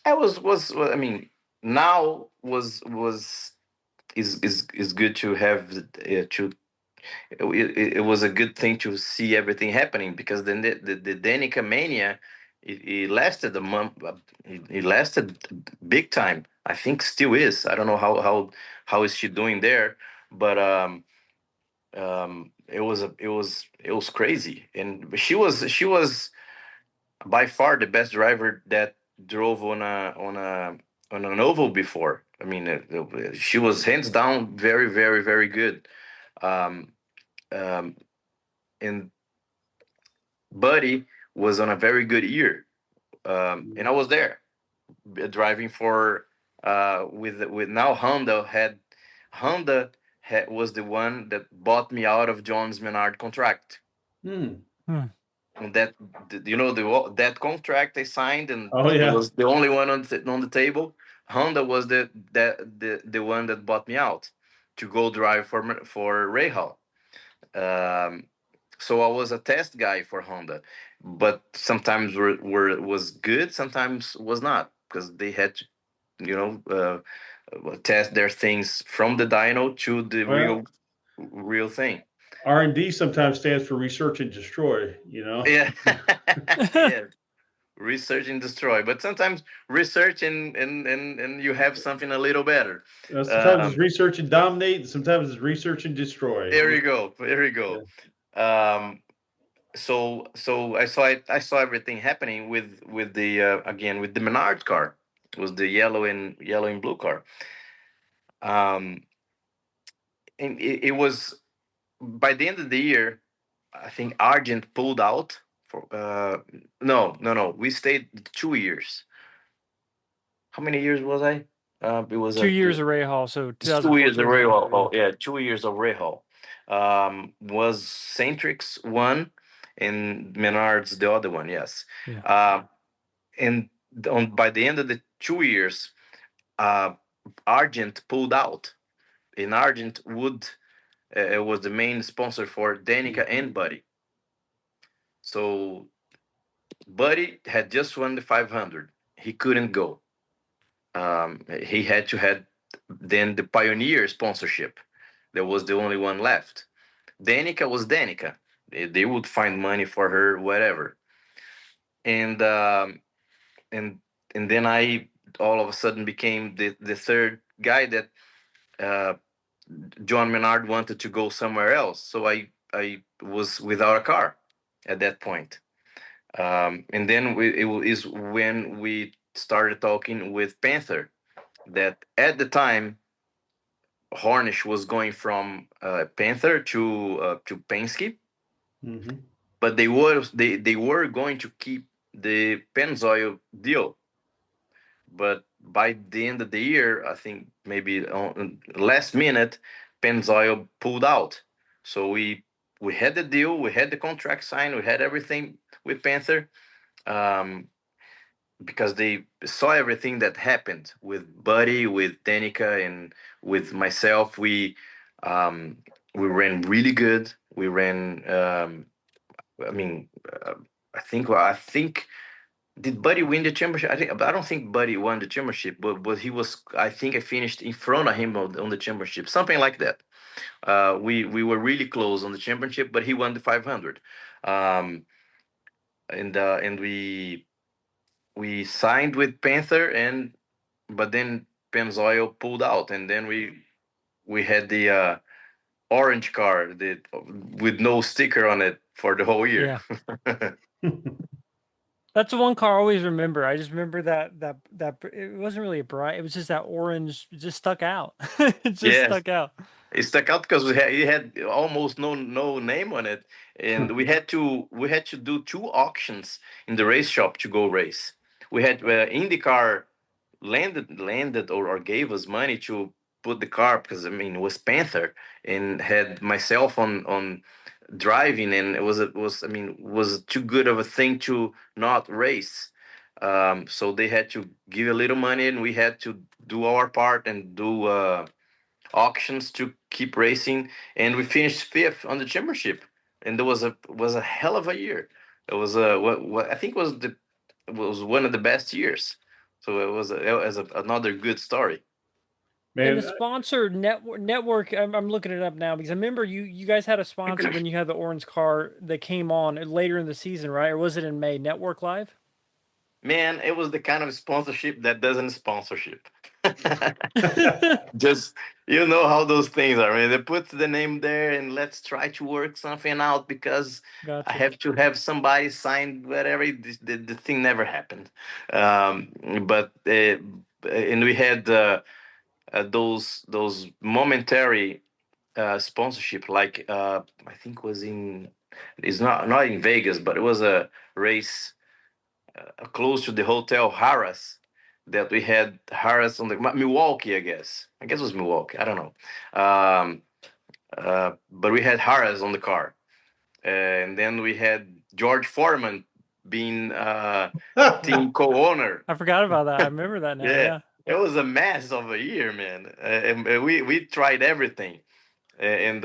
I I mean, now was is good to have to it was a good thing to see everything happening, because then the Danica mania, it lasted a month. It lasted big time. I think still is. I don't know how is she doing there, but it was crazy, and she was by far the best driver that drove on an oval before. I mean, she was hands down very, very, very good. Um, um, and Buddy was on a very good year, and I was there driving for with now Honda was the one that bought me out of John's Menard contract. Hmm. Hmm. And that contract they signed, and Oh it yeah. was the only one on the table. Honda was the one that bought me out to go drive for Rahal. Um, so I was a test guy for Honda, but sometimes was good, sometimes was not, because they had to, test their things from the dyno to the Well, real thing. R&D sometimes stands for research and destroy. Yeah, yeah. Research and destroy, but sometimes research and you have something a little better. Sometimes it's Um, research and dominate, and sometimes it's research and destroy. there you go. There you Yeah. go. Um, so I saw everything happening with the again with the Menard car. It was the yellow and blue car. Um, and it was by the end of the year, I think Argent pulled out for no. We stayed 2 years. How many years was I? It was 2 years of Ray Hall, so it's 2 years of 2014 to Ray 15. Hall. Oh, yeah, 2 years of Ray Hall. Was Centrix one and Menards the other one? Yes. Yeah. And by the end of the 2 years, uh, Argent pulled out. And Argent would was the main sponsor for Danica and Buddy. So Buddy had just won the 500. He couldn't go. He had to had then the Pioneer sponsorship. That was the only one left. Danica was Danica. They would find money for her, whatever. And and and then I all of a sudden became the third guy that uh, John Menard wanted to go somewhere else. So I was without a car at that point. And then is when we started talking with Panther. That at the time Hornish was going from Panther to Penske, Mm-hmm. but they were going to keep the Pennzoil deal. But by the end of the year, I think maybe on last minute, Pennzoil pulled out. So we had the deal, we had the contract signed, we had everything with Panther. Um, because they saw everything that happened with Buddy, with Danica, and with myself. Um, we ran really good. We ran. I mean, I think did Buddy win the championship? I don't think Buddy won the championship, but he was. I think I finished in front of him on the championship, something like that. We were really close on the championship, but he won the 500. Um, and we signed with Panther, and but then Pennzoil pulled out, and then we had the orange car that with no sticker on it for the whole year. Yeah. That's the one car I always remember. I just remember that it wasn't really a bright. It was just that orange. It just stuck out. It just Yes, stuck out. it stuck out because it had almost no name on it, and we had to do two auctions in the race shop to go race. We had IndyCar landed or gave us money to put the car because I mean it was Panther and had myself on driving, and it was I mean was too good of a thing to not race. So they had to give a little money, and we had to do our part and do auctions to keep racing, and we finished fifth on the championship. And there was a hell of a year. It was what I think was one of the best years. So it was another good story. And the Man, sponsor network, I'm looking it up now because I remember you guys had a sponsor when you had the orange car that came on later in the season, right? Or was it in May? Network Live. Man, it was the kind of sponsorship that doesn't sponsorship. Just you know how those things are. I mean, they put the name there and let's try to work something out because I Gotcha. have to have somebody sign whatever. The thing never happened. But and we had those momentary sponsorship, like I think was in. It's not in Vegas, but it was a race close to the hotel Harris that we had Harris on the Milwaukee, I guess. I guess it was Milwaukee. I don't know. But we had Harris on the car, and then we had George Foreman being team co-owner. I forgot about that. I remember that now. Yeah, Yeah. it was a mess of a year, man. And we tried everything, and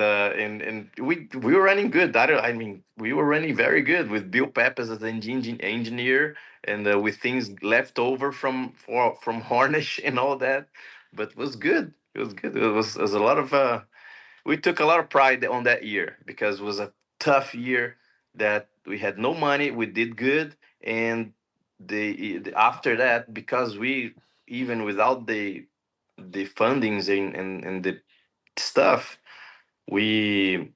we were running good. I mean, we were running very good with Bill Peppers as the engineer, and with things left over from Hornish and all that. But it was good. It was good. It was a lot of. We took a lot of pride on that year because it was a tough year that we had no money. We did good, and after that, because we even without the fundings and the stuff, we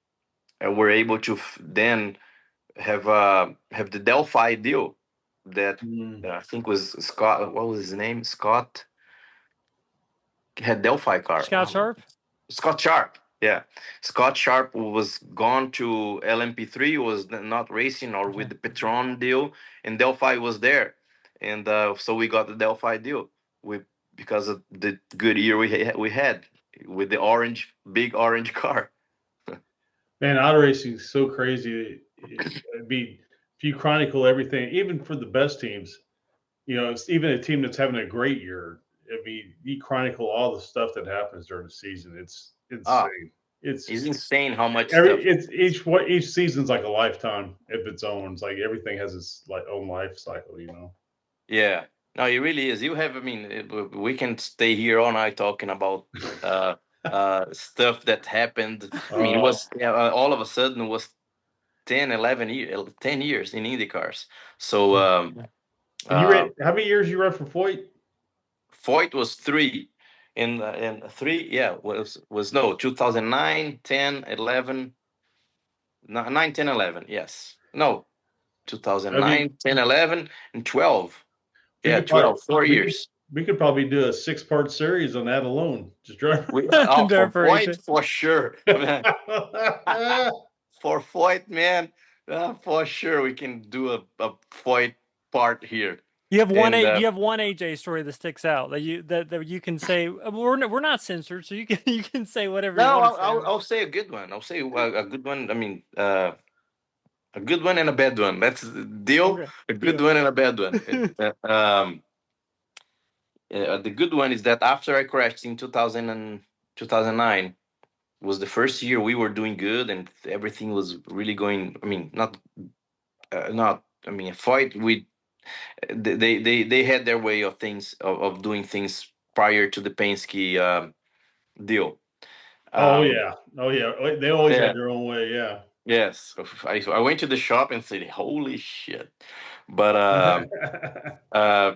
were able to then have the Delphi deal that Mm. I think was Scott. What was his name? Scott had Delphi car. Scott Sharp. Scott Sharp. Yeah, Scott Sharp was gone to LMP3. Was not racing or with Okay. the Petron deal, and Delphi was there, and so we got the Delphi deal. We because of the good year we had with the big orange car. Man, auto racing is so crazy. It'd be if you chronicle everything, even for the best teams, it's even a team that's having a great year. I mean, you chronicle all the stuff that happens during the season. It's Ah, insane. It's it's insane how much every stuff. it's each season's like a lifetime of its own. It's like everything has its like own life cycle. Yeah, no, it really is. You have, I mean, we can stay here all night talking about uh, stuff that happened. I mean, it uh, was all of a sudden it was 10, 11 years, 10 years in Indy cars. So and you uh, ran how many years you ran for Foyt? Foyt was three. In three, yeah, was no 2009, 10, 11, 9, 10, 11. Yes, no, I mean, 2009, 10, 11, and 12. we Yeah, could probably 12, 4 years. we could probably do a 6-part series on that alone. Just drive. For Therefore, Foyt, AJ. for sure. For Foyt, man, for sure we can do a Foyt part here. You have one And A. You have one AJ story that sticks out that you can say. We're not censored, so you can you can say whatever you no, want to say. I'll say a good one. I'll say a good one. I mean, a good one and a bad one. That's the deal. Okay, A good deal. one and a bad one. The good one is that after I crashed in 2009 was the first year we were doing good and everything was really going. I mean, not. I mean, a fight. They had their way of things of doing things prior to the Penske deal. Oh Um, yeah, oh yeah. They always yeah. had their own way. Yeah. Yes. I went to the shop and said, "Holy shit!" But uh,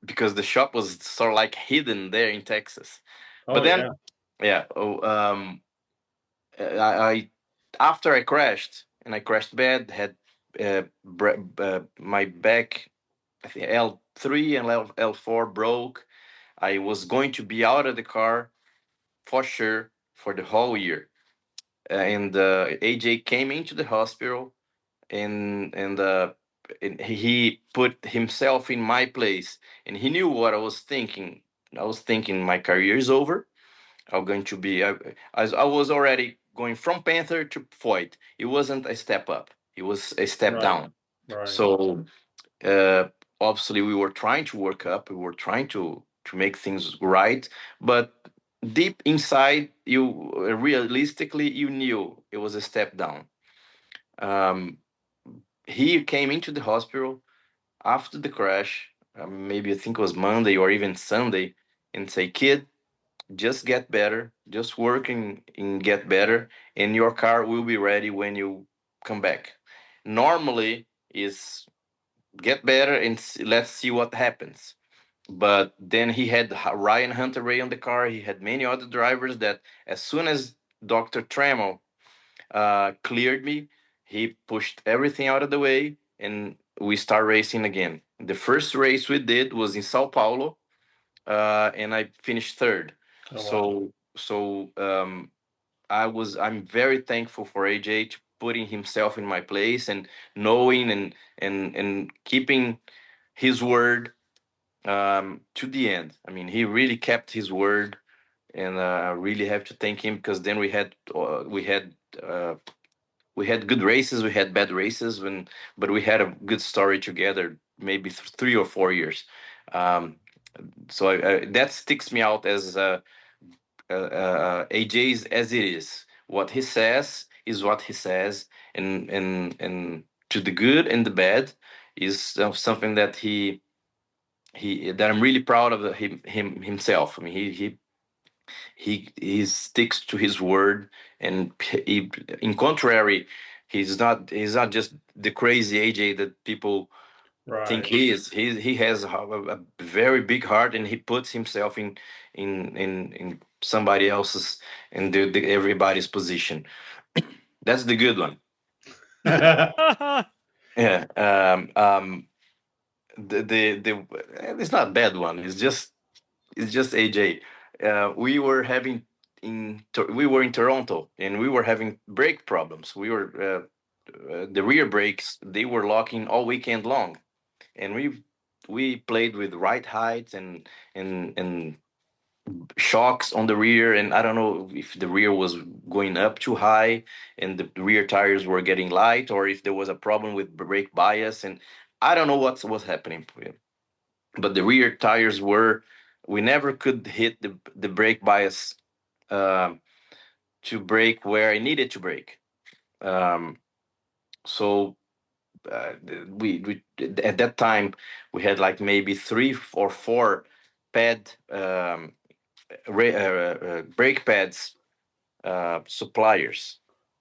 because the shop was sort of like hidden there in Texas. But Oh then, yeah. yeah. I after I crashed and I crashed bad, had my back, I think L3 and L4 broke. I was going to be out of the car for sure for the whole year. And AJ came into the hospital and he put himself in my place and he knew what I was thinking. I was thinking my career is over. I'm going to be as I was already going from Panther to Foyt. It wasn't a step up. It was a step Right. down. Right. So uh, obviously we were trying to work up. We were trying to make things right, but deep inside you realistically you knew it was a step down. Um, he came into the hospital after the crash, maybe I think it was Monday or even Sunday, and say, "Kid, just get better, just working and get better, and your car will be ready when you come back." Normally is get better and let's see what happens. But then he had Ryan Hunter Ray on the car. He had many other drivers that as soon as Dr. Trammell cleared me. He pushed everything out of the way, and we start racing again. The first race we did was in Sao Paulo, and I finished third. Oh wow. So I'm very thankful for AJ to putting himself in my place and knowing and keeping his word to the end. I mean, he really kept his word, and I really have to thank him because then uh, we had good races, we had bad races, but we had a good story together. Maybe 3 or 4 years. Um, that sticks me out as AJ's as it is. What he says is what he says, and to the good and the bad is something that he that I'm really proud of him himself. I mean, he sticks to his word, and in contrary, he's not just the crazy AJ that people think Right. he is. He has a very big heart, and he puts himself in somebody else's and everybody's position. That's the good one. Yeah. The it's not a bad one. It's just AJ. We were in Toronto and we were having brake problems. The rear brakes they were locking all weekend long, and we played with right heights and shocks on the rear, and I don't know if the rear was going up too high and the rear tires were getting light, or if there was a problem with brake bias, and I don't know what was happening. But the rear tires were, we never could hit the brake bias um, to brake where I needed to brake. Um, so we at that time we had like maybe 3 or 4 pad brake pads suppliers,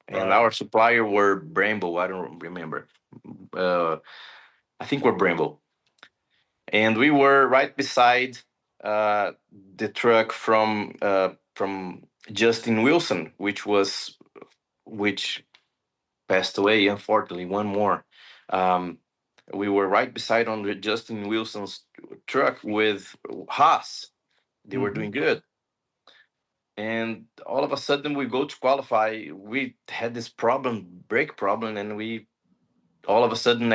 and Right. our supplier were Brembo. I don't remember. Uh, I think we're Brembo, and we were right beside the truck from Justin Wilson, which passed away, unfortunately. One more. Um, we were right beside on the Justin Wilson's truck with Haas. They were Hmm. doing good, and all of a sudden we go to qualify. We had this problem, brake problem, and we all of a sudden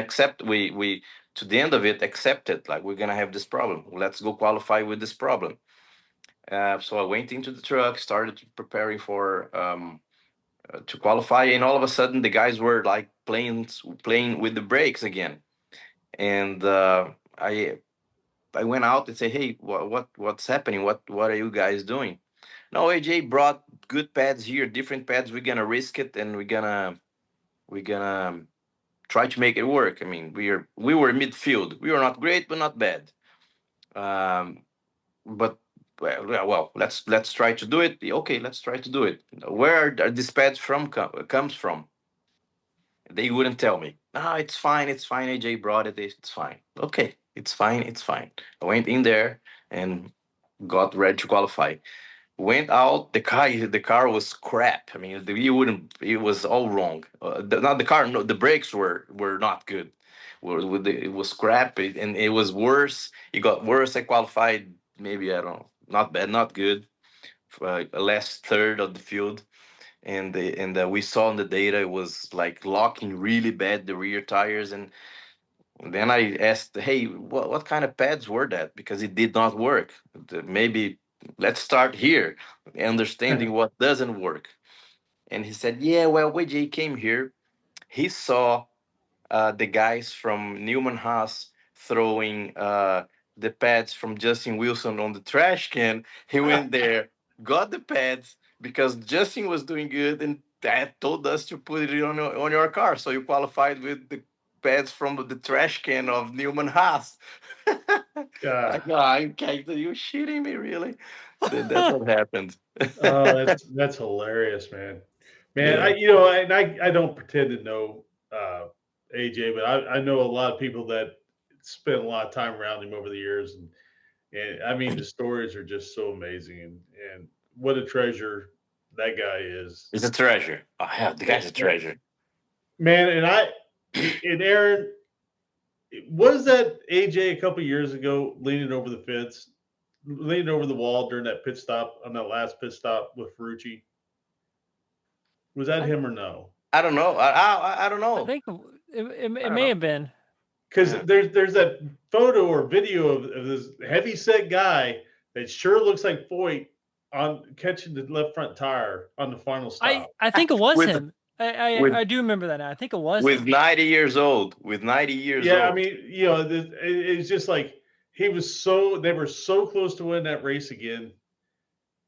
we to the end of it accepted like we're gonna have this problem. Let's go qualify with this problem. So I went into the truck, started preparing for to qualify, and all of a sudden the guys were like playing with the brakes again, and I went out and say, hey, what's happening? What are you guys doing? No, AJ brought good pads here, different pads. We're gonna risk it, and we're gonna try to make it work. I mean, we were midfield. We were not great, but not bad. Um, but well, let's try to do it. Okay, let's try to do it. Where are these pads comes from? They wouldn't tell me. No, it's fine. It's fine. AJ brought it. It's fine. Okay, it's fine. It's fine. I went in there and got ready to qualify. Went out. The car was crap. I mean, you wouldn't. It was all wrong. Not the car. No, the brakes were not good. It was crap, and it was worse. It got worse. I qualified. Maybe I don't know. Not bad. Not good. Last third of the field, and we saw in the data it was like locking really bad the rear tires, and then I asked, hey, what kind of pads were that, because it did not work. Maybe let's start here, understanding what doesn't work. And he said, yeah, well, when Jay came here, he saw the guys from Newman Haas throwing the pads from Justin Wilson on the trash can. He went there, got the pads because Justin was doing good, and that told us to put it on your car. So you qualified with the pads from the trash can of Newman Haas. Yeah. Like, no, you shitting me, really? That's what happened. Oh, that's hilarious, man. Man, Yeah. I don't pretend to know AJ, but I know a lot of people that spent a lot of time around him over the years, and I mean the stories are just so amazing, and what a treasure that guy is. It's a treasure. Oh, yeah, the guy's a treasure. Man, and Aaron, was that AJ a couple years ago leaning over the fence, leaning over the wall during that pit stop on that last pit stop with Ferrucci? Was that I him or no? I don't know. I don't I know. think I it don't may know. have been. Because Yeah. there's that photo or video of this heavy set guy that sure looks like Foyt on catching the left front tire on the final stop. I think it was with him. with I do remember that now. I think it was with him. 90 years old. With 90 years Yeah, I old. mean, it's just like they were so close to win that race again,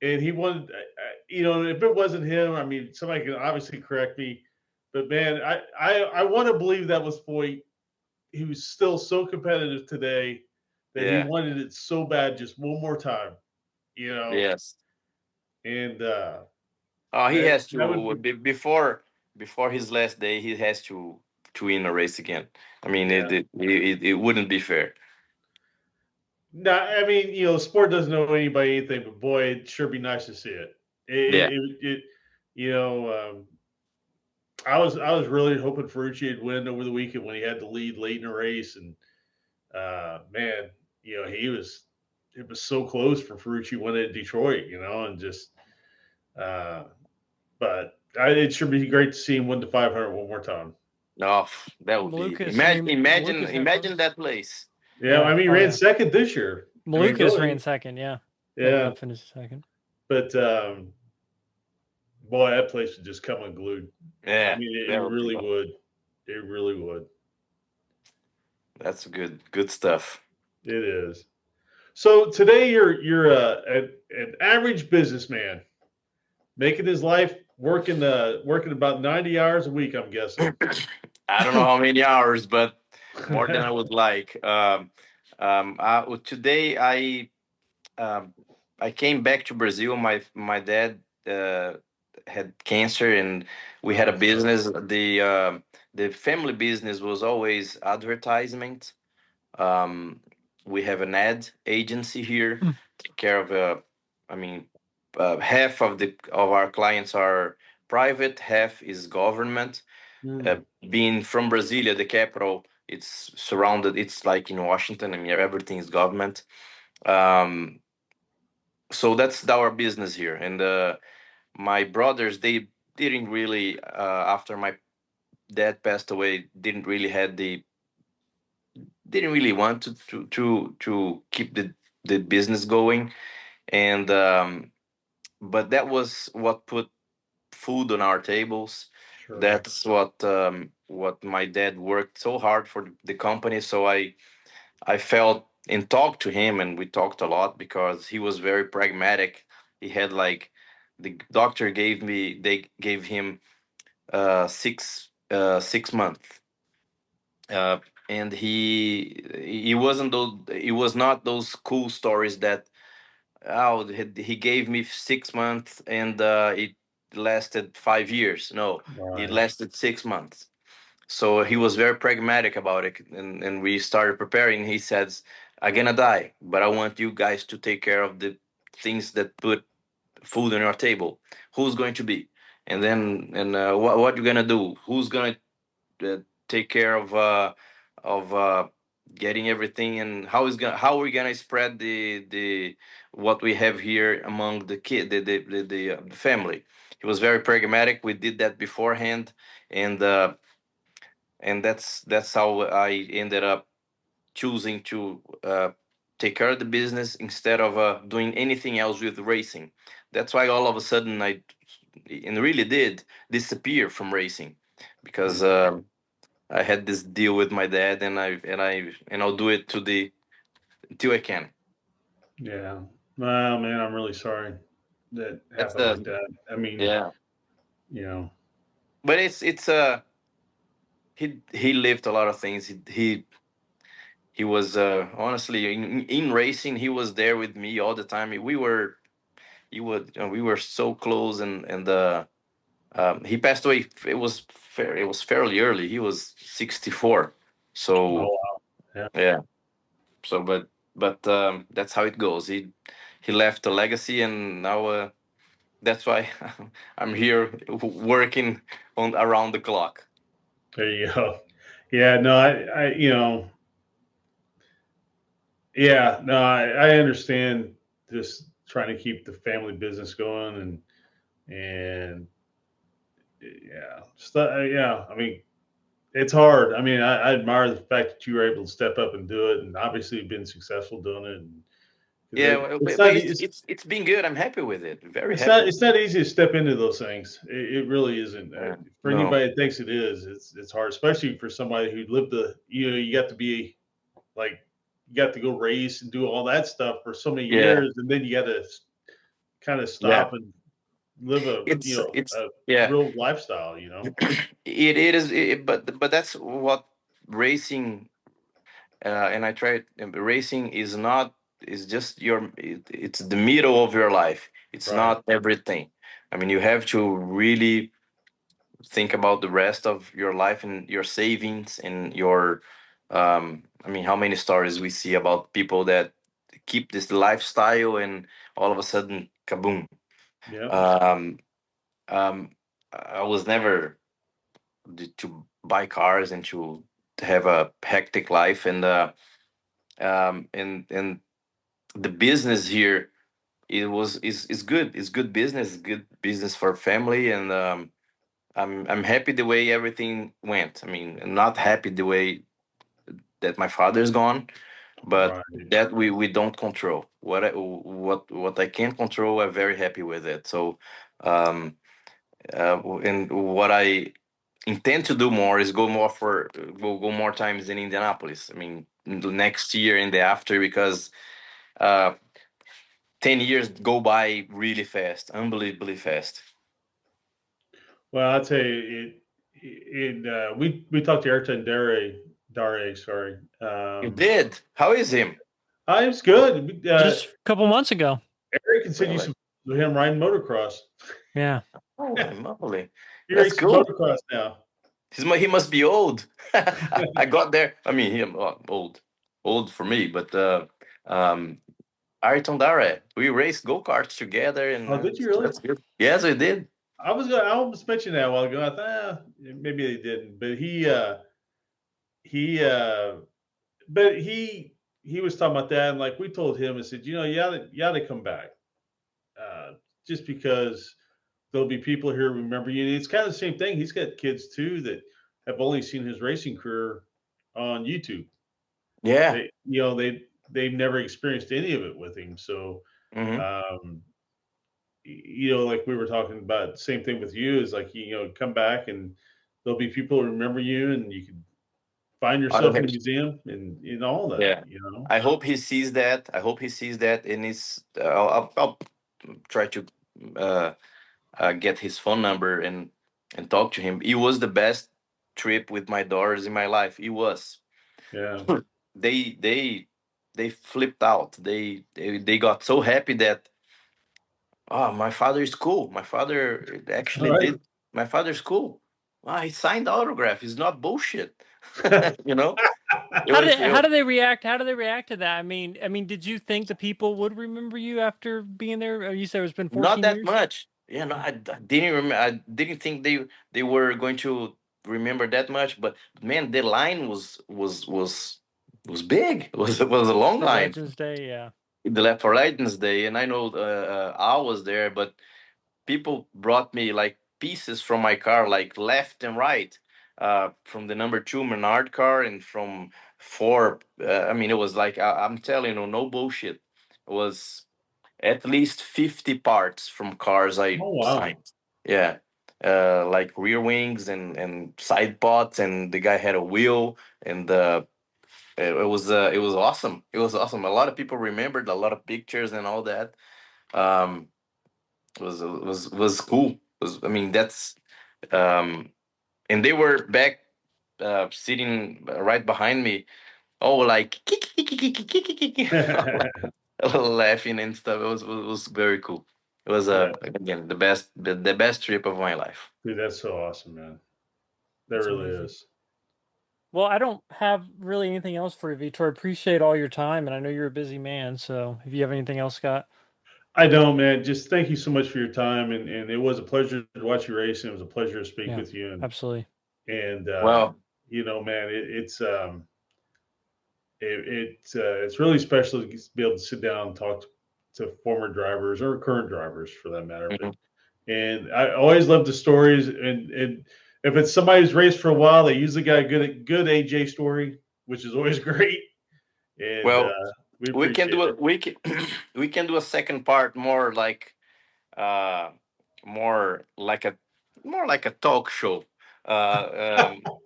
and he wanted, if it wasn't him, I mean, somebody can obviously correct me, but man, I want to believe that was Foyt. He was still so competitive today that he Yeah. wanted it so bad just one more time, you know, Yes. and Oh, he that has that would to be before his last day. He has to win a race again. I mean, yeah. it wouldn't be fair. No, I mean, sport doesn't know anybody anything, but boy, it'd sure be nice to see it. Yeah. You know, I was really hoping Ferrucci would win over the weekend when he had the lead late in the race, and man, it was so close for Ferrucci winning at Detroit, and just uh, but it should be great to see him win the 500 one more time. No, that would be Lucas, I mean imagine Lucas never. that place. Yeah, I mean, he Oh ran yeah. second this year. I mean, Malukas ran really, second. Yeah, yeah. that finished second. But boy, that place would just come unglued. I Yeah, mean, it that would be really fun. would. It really would. That's good stuff. It is. So today you're an average businessman making his life working about 90 hours a week. I'm guessing. I don't know how many hours, but more than I would like. Today um, I came back to Brazil. My dad uh, had cancer, and we had a Oh, sorry. business. The family business was always advertisement. Um, we have an ad agency here, Hmm. take care of. I mean, half of our clients are private, half is government. Uh, Hmm. being from Brasilia, the capital, it's surrounded. It's like in Washington. I mean, everything is government. Um, so that's our business here, and my brothers, they didn't really after my dad passed away, didn't really want to keep the business going, and but that was what put food on our tables. Sure. That's what my dad worked so hard for the company. So I felt and talked to him, and we talked a lot because he was very pragmatic. He had like the doctor they gave him 6 months, uh, and he wasn't those. It was not those cool stories that he gave me 6 months and it lasted 5 years. No, it Right. lasted 6 months. So he was very pragmatic about it, and we started preparing. He says, "I'm gonna die, but I want you guys to take care of the things that put food on your table. Who's going to be, and then and what you gonna do? Who's gonna uh, take care of getting everything, and how are we gonna spread the what we have here among the kid the family." He was very pragmatic. We did that beforehand, and that's how I ended up choosing to take care of the business instead of doing anything else with racing. That's why all of a sudden I and really did disappear from racing because Yeah. I had this deal with my dad, and I'll do it to the till I can. Yeah. Well, man, I'm really sorry that That's happened like that. I mean, yeah, you know, but it's he lived a lot of things. He was honestly in racing. He was there with me all the time. We were so close, and he passed away. It was fairly early. He was 64. oh So wow. Yeah. yeah. So but that's how it goes. He left a legacy, and now that's why I'm here working on around the clock. There you go. Yeah, no, yeah, no, I understand just trying to keep the family business going and yeah, yeah. I mean, it's hard. I mean, I admire the fact that you were able to step up and do it, and obviously you've been successful doing it. Because Yeah, well, it's but not it's been good. I'm happy with it. Very it's happy not with it's it. not easy to step into those things. It really isn't. For No. anybody that thinks it is, it's hard, especially for somebody who lived the you got to be like you got to go race and do all that stuff for so many Yeah. years, and then you got to kind of Yeah. stop and live It's a yeah. real lifestyle. You know, It is. But that's what racing. And I tried. Racing is not. Is just it's the middle of your life. It's right? not everything. I mean, you have to really think about the rest of your life and your savings and your. I mean, how many stories we see about people that keep this lifestyle and all of a sudden, kaboom. Yep. Um, I was never to buy cars and to have a hectic life, and the business here, is good. It's good business, good business for family, and I'm happy the way everything went. I mean, I'm not happy the way that my father's gone, but Right. that we don't control. What I can't control, I'm very happy with it. So, um, and what I intend to do more is go more times in Indianapolis. I mean, in the next year and the after, because uh, 10 years go by really fast, unbelievably fast. Well, I'll tell you, we talked to Ayrton Dare, sorry. You did? How is him? It's good. Just a couple months ago. Eric can send you Really? some of him riding motocross. Yeah. Holy moly. He That's races cool. motocross now. He must be old. I got there. I mean, him old for me, but um, Ayrton Dare. We raced go karts together, and Oh, did you really? that's good. Yes, we did. I almost mentioned that a while ago. I thought maybe they didn't, but he but he was talking about that, and like we told him, I said, you ought to come back, just because there'll be people here who remember you. And it's kind of the same thing. He's got kids too that have only seen his racing career on YouTube. Yeah. They've never experienced any of it with him. So, Hmm. um, like we were talking about, same thing with you is like, come back and there'll be people who remember you and you can find I yourself in hope. the museum and all Yeah. that. I hope he sees that. I hope he sees that, and it's. I'll try to uh, get his phone number and talk to him. It was the best trip with my daughters in my life. It was. Yeah. they they they flipped out. They got so happy that, oh, my father is cool. My father All actually right. did. My father's cool. Ah, he signed the autograph. It's not bullshit. you know, it How was did it how was do they react? How do they react to that? I mean, did you think the people would remember you after being there? You said it's been not 14 that years. much. Yeah, no, I didn't remember. I didn't think they were going to remember that much. But man, the line was big. It was a long For line. Legends Day, yeah. The left for Legends Day, and I know I was there, but people brought me like pieces from my car, like left and right, from the number two Menard car and from four. I mean, it was like I'm telling you, no bullshit. It was at least 50 parts from cars I Oh wow. signed. Yeah. Like rear wings and side pods, and the guy had a wheel, and it was awesome. It was awesome. A lot of people remembered a lot of pictures and all that. Um, was cool. I mean, that's and they were back, sitting right behind me. Oh, like laughing and stuff. It was very cool. It was Yeah, again the best trip of my life. dude, that's so awesome, man. That That's really amazing. is. Well, I don't have really anything else for you, Vitor. I appreciate all your time, and I know you're a busy man. So, if you have anything else, Scott. I don't, man. Just thank you so much for your time, and it was a pleasure to watch you race, and it was a pleasure to speak Yeah, with you, absolutely. and Well, man, it's really special to be able to sit down and talk to former drivers or current drivers for that matter. But mhm. and I always love the stories, and if it's somebody who's raced for a while, they usually got a good AJ story, which is always great, and Well, we we can appreciate do a it. we can we can do a second part, uh more like a talk show.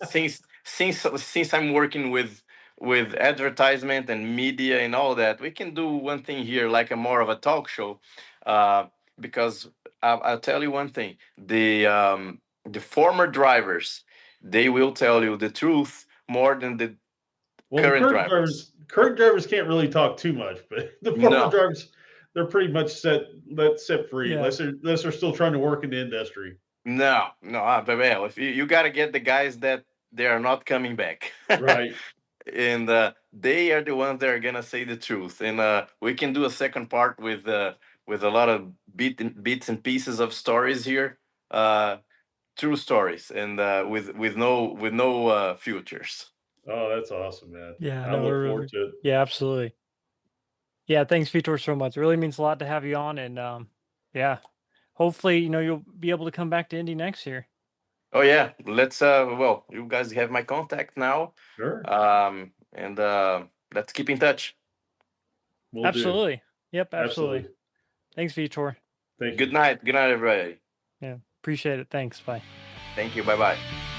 Since I'm working with advertisement and media and all that, we can do one thing here, like a more of a talk show. uh because I'll tell you one thing: the former drivers, they will tell you the truth more than the Well, the current drivers. current drivers can't really talk too much, but the former No, drivers, they're pretty much set free, Yeah. unless they're still trying to work in the industry. no, no. But well, if you got to get the guys that they are not coming back. Right. And they are the ones that are gonna say the truth. And we can do a second part with a lot of bits and pieces of stories here, uh, true stories, and with no futures. Oh, that's awesome, man. Yeah, I no, look we're forward really. to it. Yeah, absolutely. Yeah, thanks, Vitor, so much. It really means a lot to have you on, and yeah, hopefully, you'll be able to come back to Indy next year. Oh yeah, let's. Well, you guys have my contact now, Sure. and let's keep in touch. We'll do. Absolutely. Yep, absolutely. Absolutely. Thanks, Vitor. Thank you. Good night. Good night, everybody. Yeah, appreciate it. Thanks. Bye. Thank you. Bye bye.